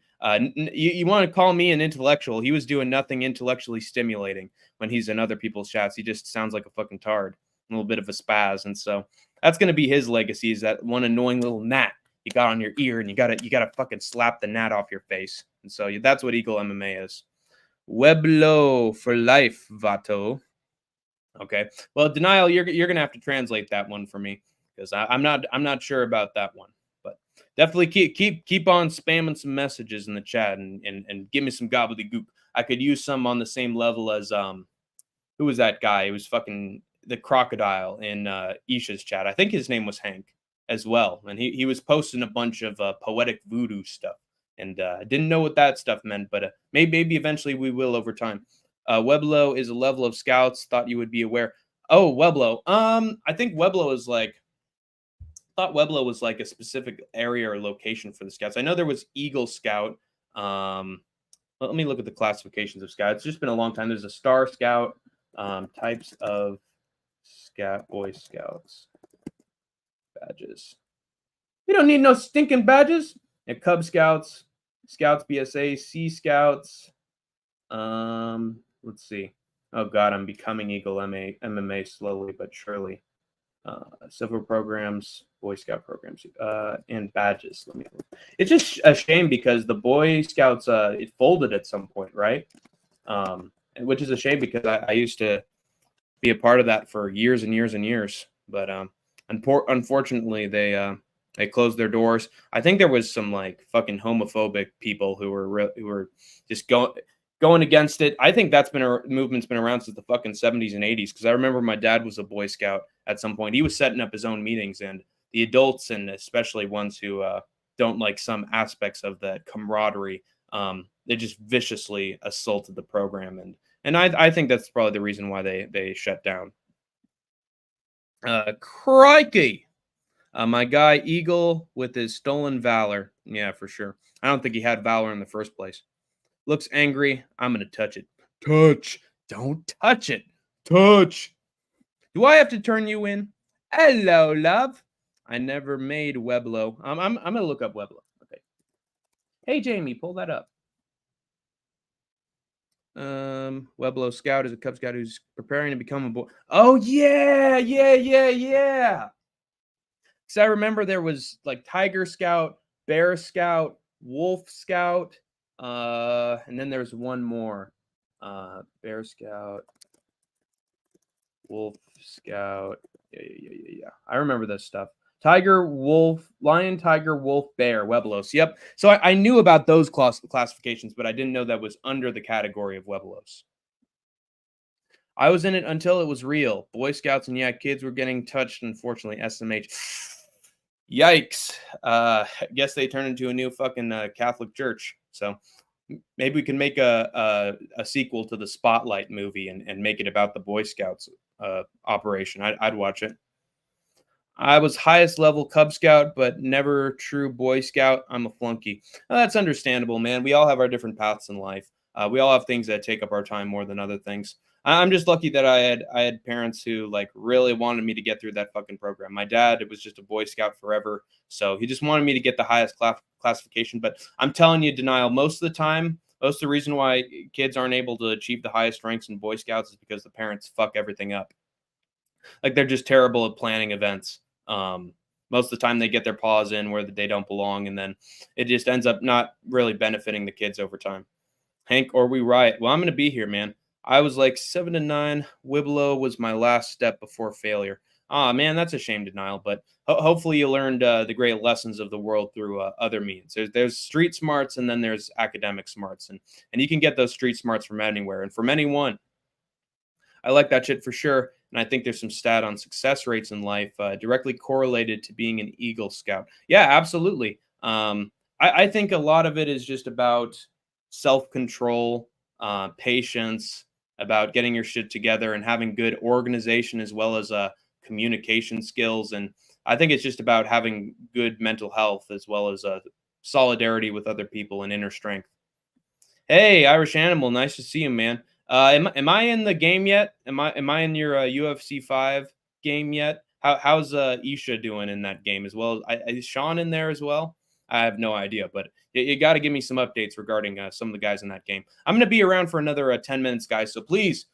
You want to call me an intellectual? He was doing nothing intellectually stimulating when he's in other people's chats. He just sounds like a fucking tard, a little bit of a spaz. And so that's going to be his legacy, is that one annoying little gnat you got on your ear, and you gotta fucking slap the gnat off your face. And so that's what Eagle MMA is. Weblo for life, Vato. Okay. Well, Denial, you're gonna have to translate that one for me, because I'm not sure about that one. But definitely keep on spamming some messages in the chat and give me some gobbledygook. I could use some on the same level as who was that guy? It was fucking the crocodile in Isha's chat. I think his name was Hank as well, and he was posting a bunch of poetic voodoo stuff, and I didn't know what that stuff meant, but maybe eventually we will over time. Weblo is a level of scouts. Thought you would be aware. Oh, Weblo. I think Weblo is like. Thought Weblo was like a specific area or location for the scouts. I know there was Eagle Scout. Let me look at the classifications of scouts. It's just been a long time. There's a Star Scout. Types of Boy Scouts badges. We don't need no stinking badges. Yeah, Cub Scouts, Scouts BSA, Sea Scouts. Let's see. Oh God, I'm becoming Eagle MMA slowly but surely. Civil programs, Boy Scout programs, and badges. Let me. It's just a shame because the Boy Scouts it folded at some point, right? Which is a shame because I used to be a part of that for years and years and years. But unfortunately, they closed their doors. I think there was some like fucking homophobic people who were just going against it. I think that's been a movement's been around since the fucking 70s and 80s, because I remember my dad was a Boy Scout at some point. He was setting up his own meetings, and the adults, and especially ones who don't like some aspects of that camaraderie, they just viciously assaulted the program, and I think that's probably the reason why they shut down. Crikey. My guy Eagle with his stolen valor. Yeah, for sure. I don't think he had valor in the first place. Looks angry. I'm going to touch it. Touch. Don't touch it. Touch. Do I have to turn you in? Hello, love. I never made Weblo. I'm going to look up Weblo. Okay. Hey, Jamie, pull that up. Weblo Scout is a Cub Scout who's preparing to become a boy. Oh, yeah. Because I remember there was like Tiger Scout, Bear Scout, Wolf Scout, and then there's one more. Bear Scout, Wolf Scout. Yeah. I remember this stuff. Tiger, Wolf, Lion, Tiger, Wolf, Bear, Webelos. Yep. So I knew about those classifications, but I didn't know that was under the category of Webelos. I was in it until it was real. Boy Scouts and kids were getting touched. Unfortunately, SMH. Yikes. I guess they turned into a new fucking Catholic church. So maybe we can make a sequel to the Spotlight movie and make it about the Boy Scouts operation. I'd watch it. I was highest level Cub Scout, but never true Boy Scout. I'm a flunky. That's understandable, man. We all have our different paths in life. We all have things that take up our time more than other things. I'm just lucky that I had parents who like really wanted me to get through that fucking program. My dad, it was just a Boy Scout forever, so he just wanted me to get the highest classification. But I'm telling you, Denial, most of the time, most of the reason why kids aren't able to achieve the highest ranks in Boy Scouts is because the parents fuck everything up. Like they're just terrible at planning events. Most of the time they get their paws in where they don't belong, and then it just ends up not really benefiting the kids over time. Hank, or we riot. Well, I'm going to be here, man. I was like 7 to 9. Wiblo was my last step before failure. Man, that's a shame, Denial. But hopefully you learned the great lessons of the world through other means. There's street smarts, and then there's academic smarts, and you can get those street smarts from anywhere and from anyone. I like that shit for sure. And I think there's some stat on success rates in life directly correlated to being an Eagle Scout. Yeah, absolutely. I think a lot of it is just about self-control, patience, about getting your shit together and having good organization as well as communication skills. And I think it's just about having good mental health as well as solidarity with other people and inner strength. Hey, Irish Animal, nice to see you, man. Am I in the game yet? Am I in your UFC 5 game yet? How's Isha doing in that game as well? Is Sean in there as well? I have no idea, but you got to give me some updates regarding some of the guys in that game. I'm going to be around for another 10 minutes, guys. So please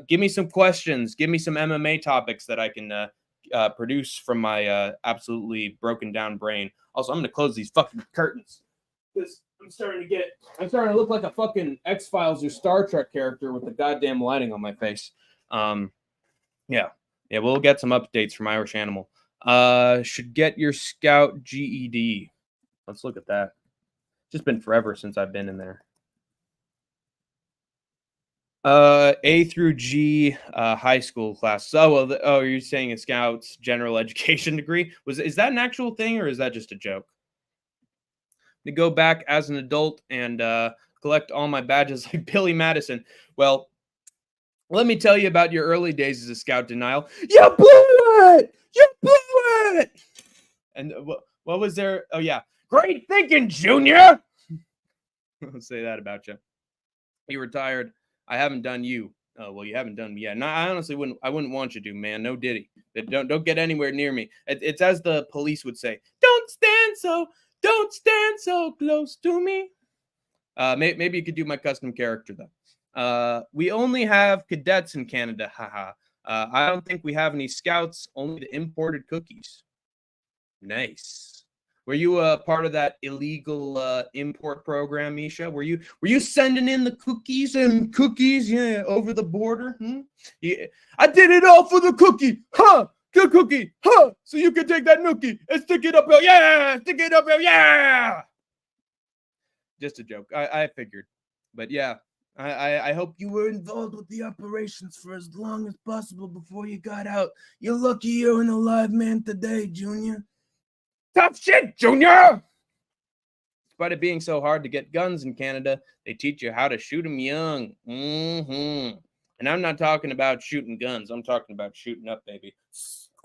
give me some questions. Give me some MMA topics that I can produce from my absolutely broken down brain. Also, I'm going to close these fucking curtains because I'm starting to look like a fucking X-Files or Star Trek character with the goddamn lighting on my face. Yeah, we'll get some updates from Irish Animal. Should get your Scout GED. Let's look at that. It's just been forever since I've been in there. A through G high school class. Oh well. You're saying a Scout's general education degree? Is that an actual thing or is that just a joke? To go back as an adult and collect all my badges like Billy Madison. Well, let me tell you about your early days as a Scout denial. You blew it. You blew it. And what was there? Oh yeah, great thinking, Junior. I'll say that about you. You retired. I haven't done you. Oh well, you haven't done me yet. No, I honestly wouldn't. I wouldn't want you to, man. No diddy. Don't get anywhere near me. It's as the police would say. Don't stand so close to me. Maybe you could do my custom character though. We only have cadets in Canada. Haha. I don't think we have any scouts. Only the imported cookies. Nice. Were you a part of that illegal import program, Misha? Were you sending in the cookies, yeah, over the border? Yeah. I did it all for the cookie, huh? The cookie, huh? So you can take that nookie and stick it up your, yeah, stick it up your, yeah. Just a joke. I figured, but yeah. I hope you were involved with the operations for as long as possible before you got out. You're lucky you're an alive man today, Junior. Tough shit, Junior! Despite it being so hard to get guns in Canada, they teach you how to shoot them young. And I'm not talking about shooting guns. I'm talking about shooting up, baby.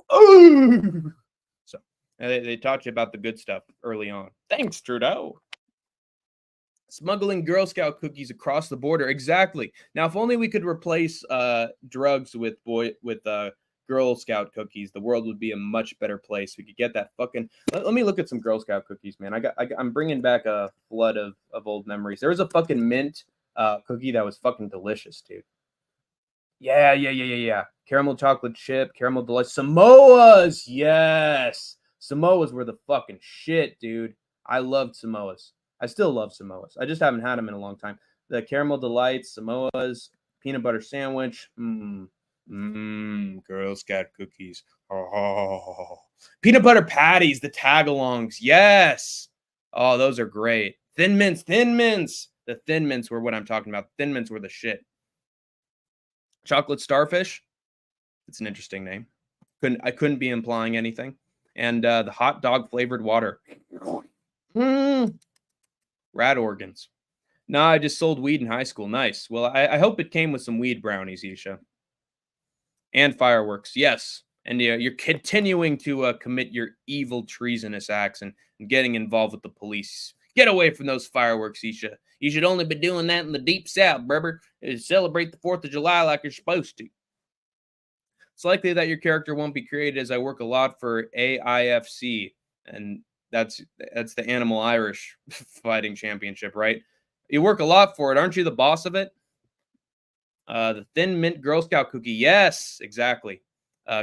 So they taught you about the good stuff early on. Thanks, Trudeau. Smuggling Girl Scout cookies across the border. Exactly. Now, if only we could replace drugs with Girl Scout cookies, the world would be a much better place. We could get that fucking. Let me look at some Girl Scout cookies, man. I'm bringing back a flood of old memories. There was a fucking mint cookie that was fucking delicious, dude. Yeah. Caramel chocolate chip, caramel delight, Samoas. Yes, Samoas were the fucking shit, dude. I loved Samoas. I still love Samoas. I just haven't had them in a long time. The caramel delights, Samoas, peanut butter sandwich. Girl Scout cookies. Oh, peanut butter patties, the tagalongs. Yes. Oh, those are great. Thin mints. The thin mints were what I'm talking about. Thin mints were the shit. Chocolate starfish. It's an interesting name. I couldn't be implying anything. And the hot dog flavored water. Rat organs. Nah, I just sold weed in high school. Nice. Well, I hope it came with some weed brownies, Isha. And fireworks, yes. And you're continuing to commit your evil, treasonous acts and getting involved with the police. Get away from those fireworks, Isha. You should only be doing that in the deep south, brother. Celebrate the 4th of July like you're supposed to. It's likely that your character won't be created as I work a lot for AIFC, and that's the Animal Irish Fighting Championship, right? You work a lot for it. Aren't you the boss of it? The Thin Mint Girl Scout cookie. Yes, exactly.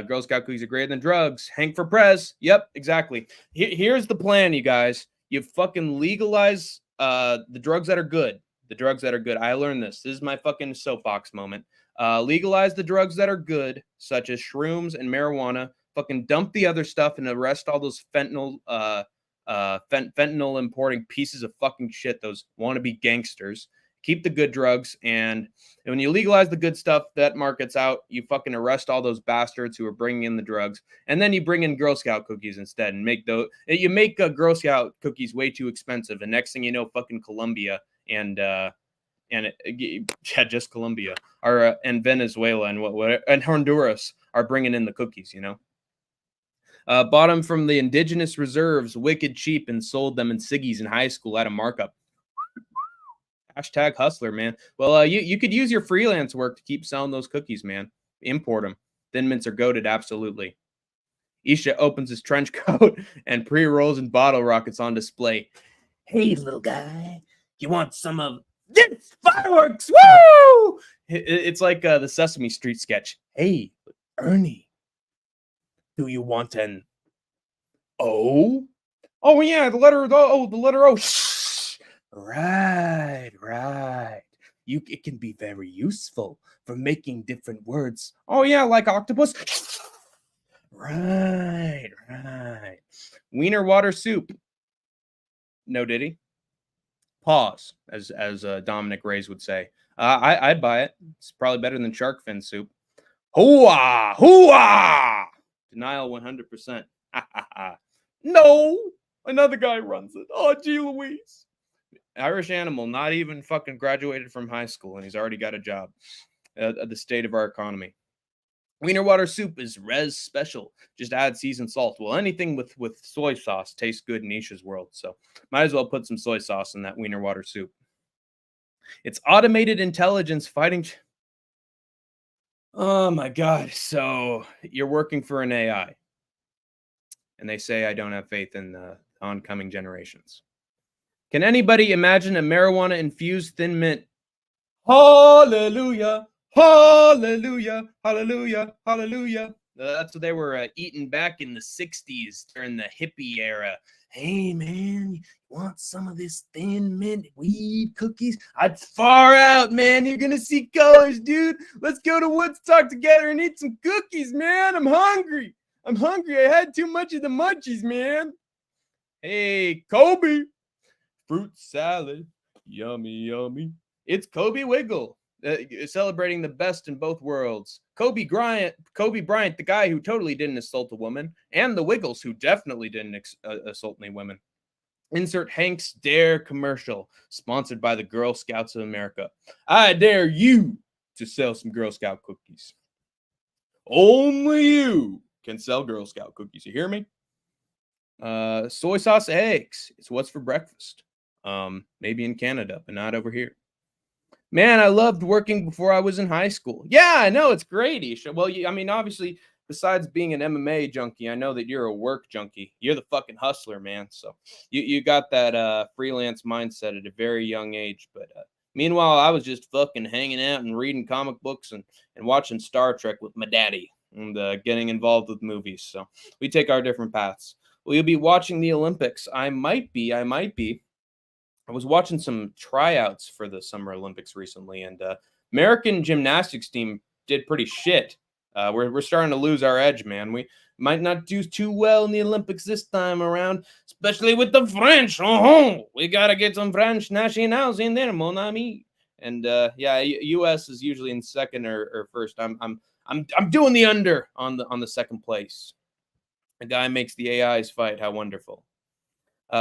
Girl Scout cookies are greater than drugs. Hank for prez. Yep, exactly. Here's the plan, you guys. You fucking legalize the drugs that are good. The drugs that are good. I learned this. This is my fucking soapbox moment. Legalize the drugs that are good, such as shrooms and marijuana. Fucking dump the other stuff and arrest all those fentanyl importing pieces of fucking shit, those wannabe gangsters. Keep the good drugs, and when you legalize the good stuff that markets out, you fucking arrest all those bastards who are bringing in the drugs, and then you bring in Girl Scout cookies instead, and make Girl Scout cookies way too expensive, and next thing you know, fucking Colombia and just Colombia and Venezuela and Honduras are bringing in the cookies, you know. Bought them from the indigenous reserves, wicked cheap, and sold them in ciggies in high school at a markup. Hashtag hustler, man. Well, you could use your freelance work to keep selling those cookies, man. Import them. Thin mints are goated, absolutely. Isha opens his trench coat and pre-rolls and bottle rockets on display. Hey, little guy, you want some of this fireworks? Woo! It's like the Sesame Street sketch. Hey, Ernie, do you want an O? Oh yeah, the letter O. Shh. Right. It can be very useful for making different words. Oh yeah, like octopus. Right. Wiener water soup. No diddy. Pause, as Dominic Reyes would say. I'd buy it. It's probably better than shark fin soup. Hooah! Hooah! Denial 100%. No! Another guy runs it. Oh, gee Louise. Irish animal, not even fucking graduated from high school, and he's already got a job at the state of our economy. Wiener water soup is res special. Just add seasoned salt. Well, anything with soy sauce tastes good in Nisha's world, so might as well put some soy sauce in that wiener water soup. It's automated intelligence fighting. Oh my god! So you're working for an AI, and they say I don't have faith in the oncoming generations. Can anybody imagine a marijuana infused thin mint? Hallelujah! Hallelujah! Hallelujah! Hallelujah! That's what they were eating back in the 60s during the hippie era. Hey, man, you want some of this thin mint weed cookies? I'd far out, man. You're going to see colors, dude. Let's go to Woodstock together and eat some cookies, man. I'm hungry. I'm hungry. I had too much of the munchies, man. Hey, Kobe. Fruit salad. Yummy, yummy. It's Kobe Wiggle. Celebrating the best in both worlds. Kobe Bryant, the guy who totally didn't assault a woman, and the Wiggles, who definitely didn't assault any women. Insert Hank's Dare commercial, sponsored by the Girl Scouts of America. I dare you to sell some Girl Scout cookies. Only you can sell Girl Scout cookies. You hear me? Soy sauce eggs. It's what's for breakfast. Maybe in Canada, but not over here. Man, I loved working before I was in high school. Yeah, I know, it's great, Isha. Well, I mean, obviously, besides being an MMA junkie, I know that you're a work junkie. You're the fucking hustler, man. So you got that freelance mindset at a very young age. But meanwhile, I was just fucking hanging out and reading comic books and watching Star Trek with my daddy and getting involved with movies. So we take our different paths. Will you be watching the Olympics? I might be. I was watching some tryouts for the Summer Olympics recently, and American gymnastics team did pretty shit. We're starting to lose our edge, man. We might not do too well in the Olympics this time around, especially with the French. We gotta get some French nationals in there, mon ami. And yeah, U.S. is usually in second or first. I'm doing the under on the second place. The guy makes the AIs fight. How wonderful.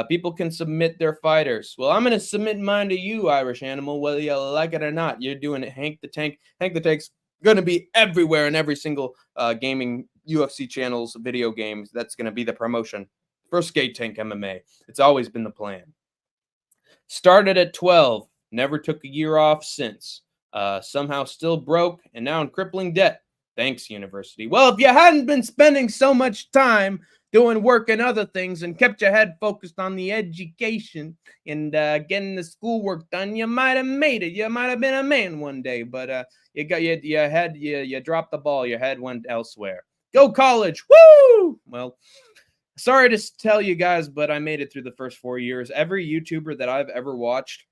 People can submit their fighters. Well, I'm going to submit mine to you, Irish Animal, whether you like it or not. You're doing it. Hank the Tank. Hank the Tank's going to be everywhere in every single gaming UFC channels, video games. That's going to be the promotion for Skate Tank MMA. It's always been the plan. Started at 12. Never took a year off since. Somehow still broke and now in crippling debt. Thanks, university. Well, if you hadn't been spending so much time doing work and other things and kept your head focused on the education and getting the schoolwork done, you might have made it. You might have been a man one day, but you dropped the ball. Your head went elsewhere. Go college. Woo! Well, sorry to tell you guys, but I made it through the first 4 years. Every YouTuber that I've ever watched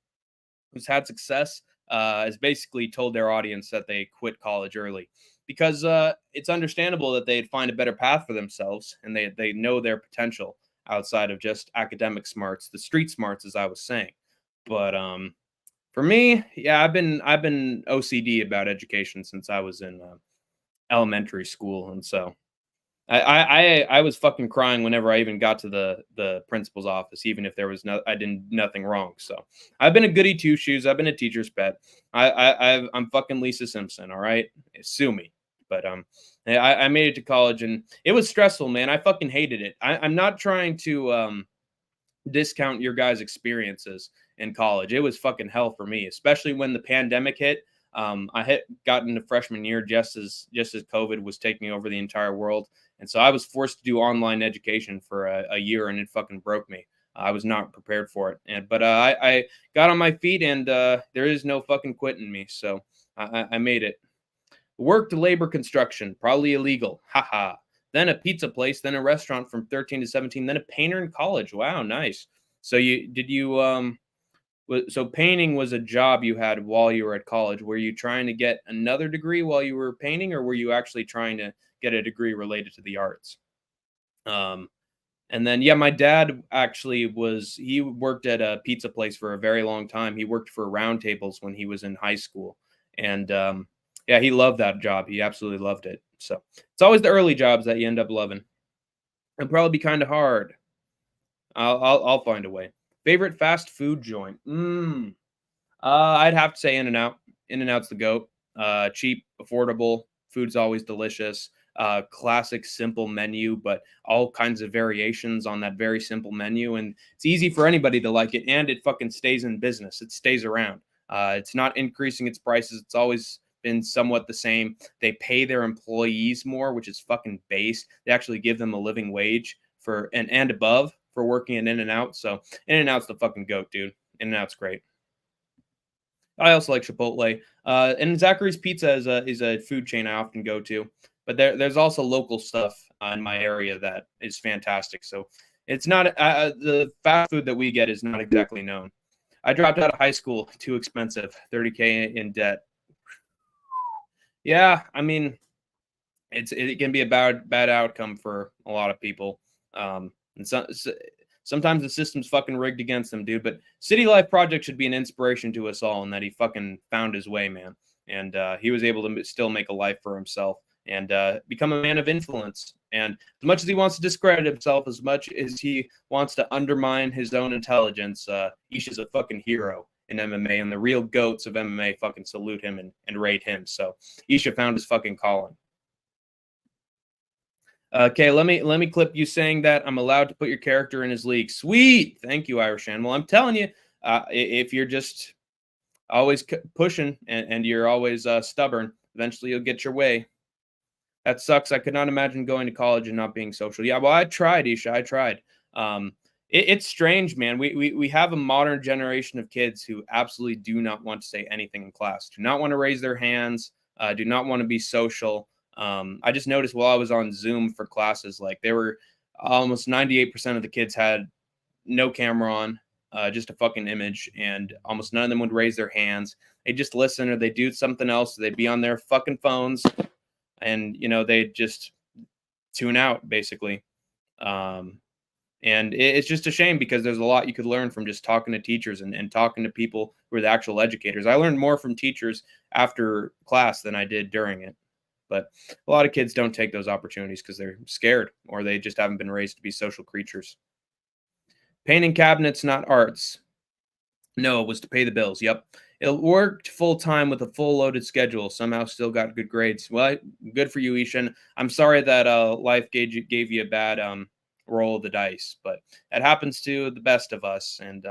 who's had success has basically told their audience that they quit college early. Because it's understandable that they'd find a better path for themselves and they know their potential outside of just academic smarts, the street smarts, as I was saying. But for me, yeah, I've been OCD about education since I was in elementary school, and so I was fucking crying whenever I even got to the principal's office, even if there was I did nothing wrong. So I've been a goody two shoes. I've been a teacher's pet. I'm fucking Lisa Simpson. All right, sue me. But I made it to college and it was stressful, man. I fucking hated it. I'm not trying to discount your guys' experiences in college. It was fucking hell for me, especially when the pandemic hit. I got into freshman year just as COVID was taking over the entire world. And so I was forced to do online education for a year and it fucking broke me. I was not prepared for it. But I got on my feet and there is no fucking quitting me. So I made it. Worked labor construction, probably illegal. Haha. Then a pizza place, then a restaurant from 13 to 17, then a painter in college. Wow, nice. So so painting was a job you had while you were at college. Were you trying to get another degree while you were painting, or were you actually trying to get a degree related to the arts? And And then, yeah, my dad actually he worked at a pizza place for a very long time. He worked for Round Tables when he was in high school. And yeah, he loved that job. He absolutely loved it. So it's always the early jobs that you end up loving. It'll probably be kind of hard. I'll find a way. Favorite fast food joint? I'd have to say In-N-Out. In-N-Out's the goat. Cheap, affordable. Food's always delicious. Classic, simple menu, but all kinds of variations on that very simple menu, and it's easy for anybody to like it, and it fucking stays in business. It stays around. It's not increasing its prices. It's always been somewhat the same. They pay their employees more, which is fucking based. They actually give them a living wage for and above for working at In-N-Out. So In-N-Out's the fucking goat, dude. In-N-Out's great. I also like Chipotle. And Zachary's Pizza is a food chain I often go to. But there's also local stuff in my area that is fantastic. So it's not the fast food that we get is not exactly known. I dropped out of high school, too expensive, 30K in debt. Yeah, I mean, it can be a bad outcome for a lot of people. And sometimes the system's fucking rigged against them, dude. But City Life Project should be an inspiration to us all, in that he fucking found his way, man, and he was able to still make a life for himself and become a man of influence. And as much as he wants to discredit himself, as much as he wants to undermine his own intelligence, Isha's a fucking hero in MMA, and the real goats of MMA fucking salute him and rate him. So Isha found his fucking calling. Okay, let me clip you saying that I'm allowed to put your character in his league. Sweet, thank you, Irish Animal. I'm telling you, if you're just always pushing and you're always stubborn, eventually you'll get your way. That sucks. I could not imagine going to college and not being social. Yeah, well, I tried, Isha. I tried. It's strange, man. We have a modern generation of kids who absolutely do not want to say anything in class, do not want to raise their hands, do not want to be social. I just noticed while I was on Zoom for classes, like they were almost 98% of the kids had no camera on, just a fucking image, and almost none of them would raise their hands. They just listen, or they do something else. They'd be on their fucking phones, and they just tune out basically. And it's just a shame, because there's a lot you could learn from just talking to teachers and talking to people who are the actual educators. I learned more from teachers after class than I did during it. But a lot of kids don't take those opportunities because they're scared, or they just haven't been raised to be social creatures. Painting cabinets, not arts. No, it was to pay the bills. Yep. It worked full time with a full loaded schedule. Somehow still got good grades. Well, good for you, Ishan. I'm sorry that life gave you a bad roll of the dice, but that happens to the best of us. And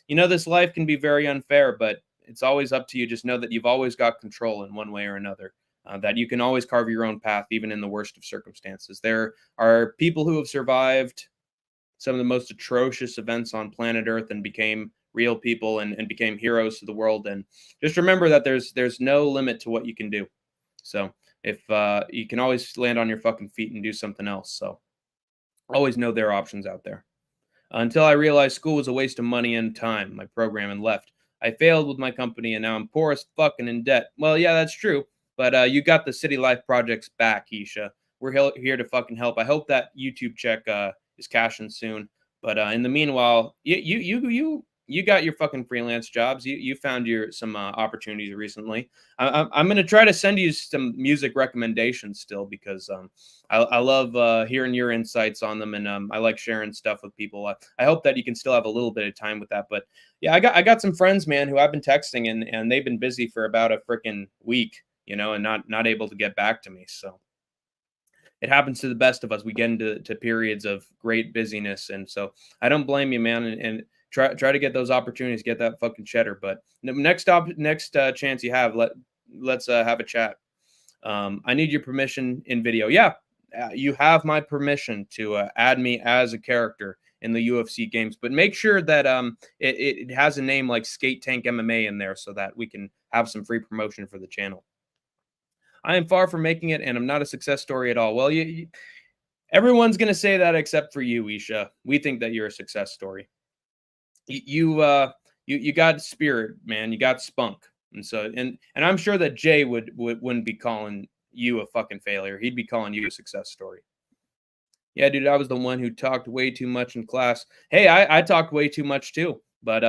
this life can be very unfair, but it's always up to you. Just know that you've always got control in one way or another. That you can always carve your own path, even in the worst of circumstances. There are people who have survived some of the most atrocious events on planet Earth and became real people and became heroes to the world. And just remember that there's no limit to what you can do. So if you can always land on your fucking feet and do something else. So always know there are options out there. Until I realized school was a waste of money and time, my program, and left. I failed with my company, and now I'm poor as fucking in debt. Well, yeah, that's true. But you got the City Life projects back, Isha. We're here to fucking help. I hope that YouTube check is cashing soon. But in the meanwhile, you got your fucking freelance jobs. You found some opportunities recently. I'm gonna try to send you some music recommendations still, because I love hearing your insights on them, and I like sharing stuff with people. I hope that you can still have a little bit of time with that. But yeah, I got some friends, man, who I've been texting, and they've been busy for about a freaking week, and not able to get back to me. So it happens to the best of us. We get into periods of great busyness, and so I don't blame you, man. And try to get those opportunities, get that fucking cheddar. But next chance you have, let's have a chat. I need your permission in video. Yeah, you have my permission to add me as a character in the UFC games, but make sure that it has a name like Skate Tank MMA in there, so that we can have some free promotion for the channel. I am far from making it, and I'm not a success story at all. Well, everyone's going to say that except for you, Isha. We think that you're a success story. You got spirit, man. You got spunk. And so, and I'm sure that Jay wouldn't be calling you a fucking failure. He'd be calling you a success story. Yeah, dude, I was the one who talked way too much in class. Hey, I talked way too much too. But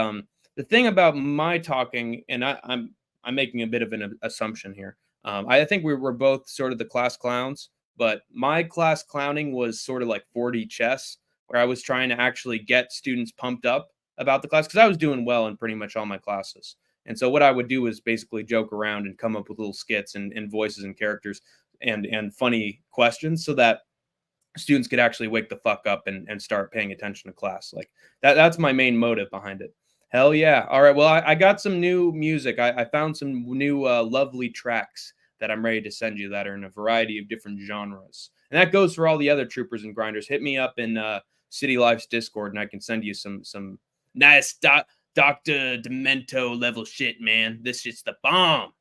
the thing about my talking, and I'm making a bit of an assumption here. I think we were both sort of the class clowns, but my class clowning was sort of like 4D chess, where I was trying to actually get students pumped up about the class because I was doing well in pretty much all my classes. And so what I would do was basically joke around and come up with little skits and voices and characters and funny questions so that students could actually wake the fuck up and start paying attention to class. Like that's my main motive behind it. Hell yeah. All right. Well, I got some new music. I found some new lovely tracks that I'm ready to send you that are in a variety of different genres. And that goes for all the other troopers and grinders. Hit me up in City Life's Discord and I can send you some nice Dr. Demento level shit, man. This shit's the bomb.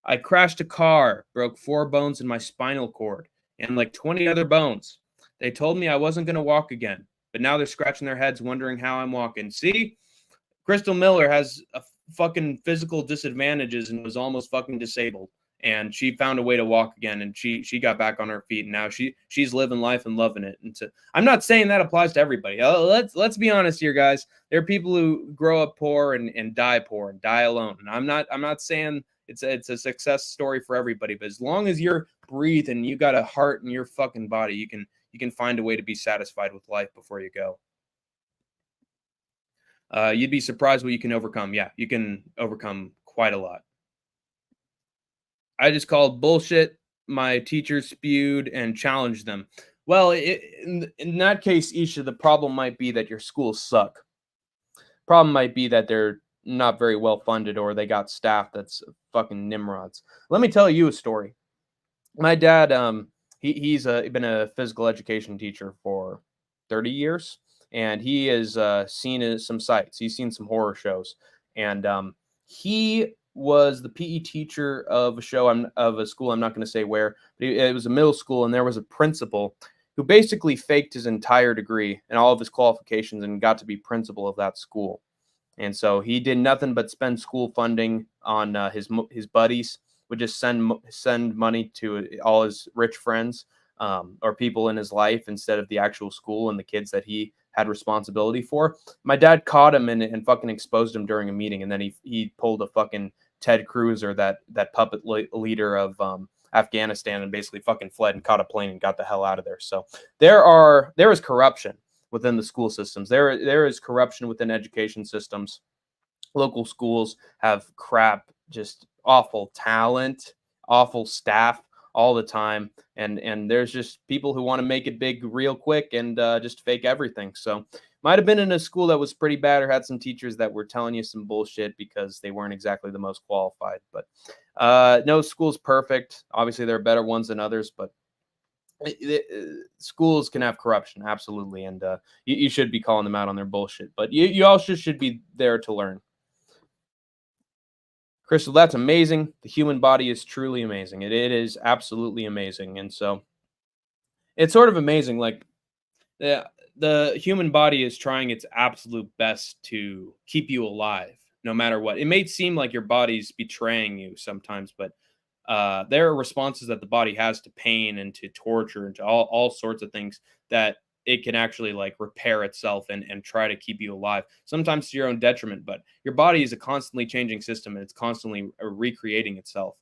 I crashed a car, broke 4 bones in my spinal cord, and like 20 other bones. They told me I wasn't going to walk again, but now they're scratching their heads wondering how I'm walking. See, Crystal Miller has a fucking physical disadvantages and was almost fucking disabled. And she found a way to walk again, and she got back on her feet, and now she's living life and loving it. And I'm not saying that applies to everybody. Let's be honest here, guys. There are people who grow up poor and die poor and die alone. And I'm not saying it's a success story for everybody, but as long as you're breathing, you got a heart in your fucking body, you can find a way to be satisfied with life before you go. You'd be surprised what you can overcome. Yeah, you can overcome quite a lot. I just called bullshit. My teachers spewed and challenged them. Well, in that case, Isha, the problem might be that your schools suck. Problem might be that they're not very well funded or they got staff that's fucking nimrods. Let me tell you a story. My dad, he's been a physical education teacher for 30 years, and he has seen some sights. He's seen some horror shows, and he was the PE teacher of a school. I'm not going to say where, but it was a middle school, and there was a principal who basically faked his entire degree and all of his qualifications and got to be principal of that school. And so he did nothing but spend school funding on his buddies. Would just send money to all his rich friends or people in his life instead of the actual school and the kids that he had responsibility for. My dad caught him and fucking exposed him during a meeting, and then he pulled a fucking Ted Cruz or that puppet leader of Afghanistan and basically fucking fled and caught a plane and got the hell out of there. So there is corruption within the school systems. There is corruption within education systems. Local schools have crap, just awful talent, awful staff all the time, and there's just people who want to make it big real quick and just fake everything. So might have been in a school that was pretty bad or had some teachers that were telling you some bullshit because they weren't exactly the most qualified. But no school's perfect. Obviously, there are better ones than others, but schools can have corruption, absolutely, and you should be calling them out on their bullshit. But you also should be there to learn. Crystal, that's amazing. The human body is truly amazing. It is absolutely amazing, and so it's sort of amazing. Like the human body is trying its absolute best to keep you alive, no matter what. It may seem like your body's betraying you sometimes, but there are responses that the body has to pain and to torture and to all sorts of things that it can actually like repair itself and try to keep you alive, sometimes to your own detriment. But your body is a constantly changing system and it's constantly recreating itself.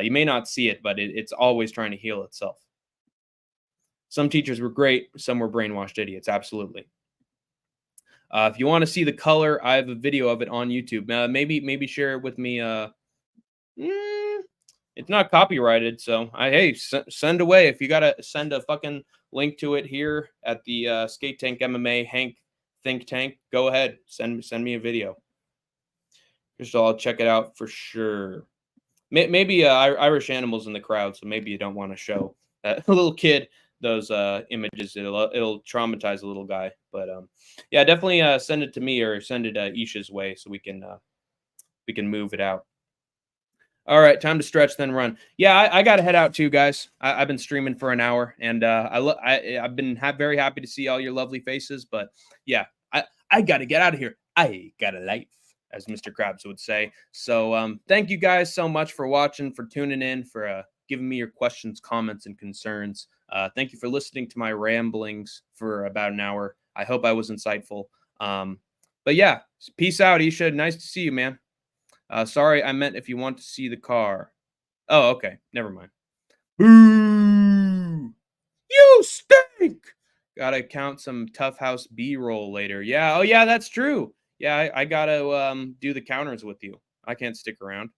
You may not see it, but it's always trying to heal itself. Some teachers were great, some were brainwashed idiots, absolutely. If you want to see the color, I have a video of it on YouTube. Maybe share it with me. It's not copyrighted, so hey, send away. If you gotta send a fucking link to it here at the Skate Tank MMA Hank Think Tank, go ahead, send me a video. Just I'll check it out for sure. Maybe Irish Animals in the crowd, so maybe you don't want to show a little kid those images. It'll traumatize a little guy. But yeah, definitely send it to me or send it Isha's way so we can move it out. All right, time to stretch then run. Yeah, I got to head out too, guys. I've been streaming for an hour, and I've been very happy to see all your lovely faces. But yeah, I got to get out of here. I got a life, as Mr. Krabs would say. So thank you guys so much for watching, for tuning in, for giving me your questions, comments, and concerns. Thank you for listening to my ramblings for about an hour. I hope I was insightful. But yeah, peace out, Isha. Nice to see you, man. Sorry, I meant if you want to see the car. Oh, okay. Never mind. Boo! You stink! Gotta count some Tough House B-roll later. Yeah, oh yeah, that's true. Yeah, I gotta do the counters with you. I can't stick around.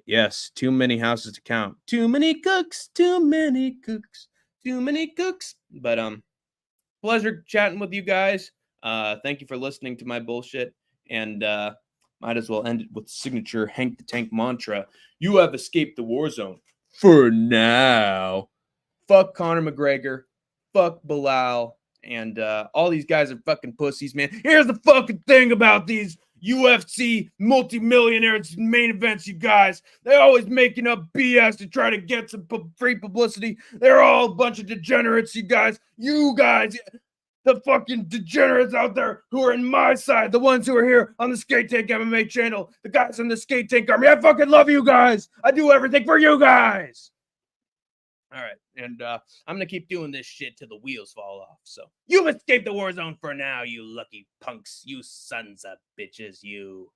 Yes, too many houses to count. Too many cooks, too many cooks, too many cooks. But pleasure chatting with you guys. Thank you for listening to my bullshit. And might as well end it with signature Hank the Tank mantra. You have escaped the war zone. For now. Fuck Conor McGregor. Fuck Belal. And all these guys are fucking pussies, man. Here's the fucking thing about these UFC multimillionaires main events, you guys. They're always making up BS to try to get some free publicity. They're all a bunch of degenerates, you guys. You guys, the fucking degenerates out there who are in my side, the ones who are here on the Skate Tank MMA channel, the guys in the Skate Tank Army. I fucking love you guys. I do everything for you guys. All right, and I'm gonna keep doing this shit till the wheels fall off. So you've escaped the war zone for now, you lucky punks, you sons of bitches, you.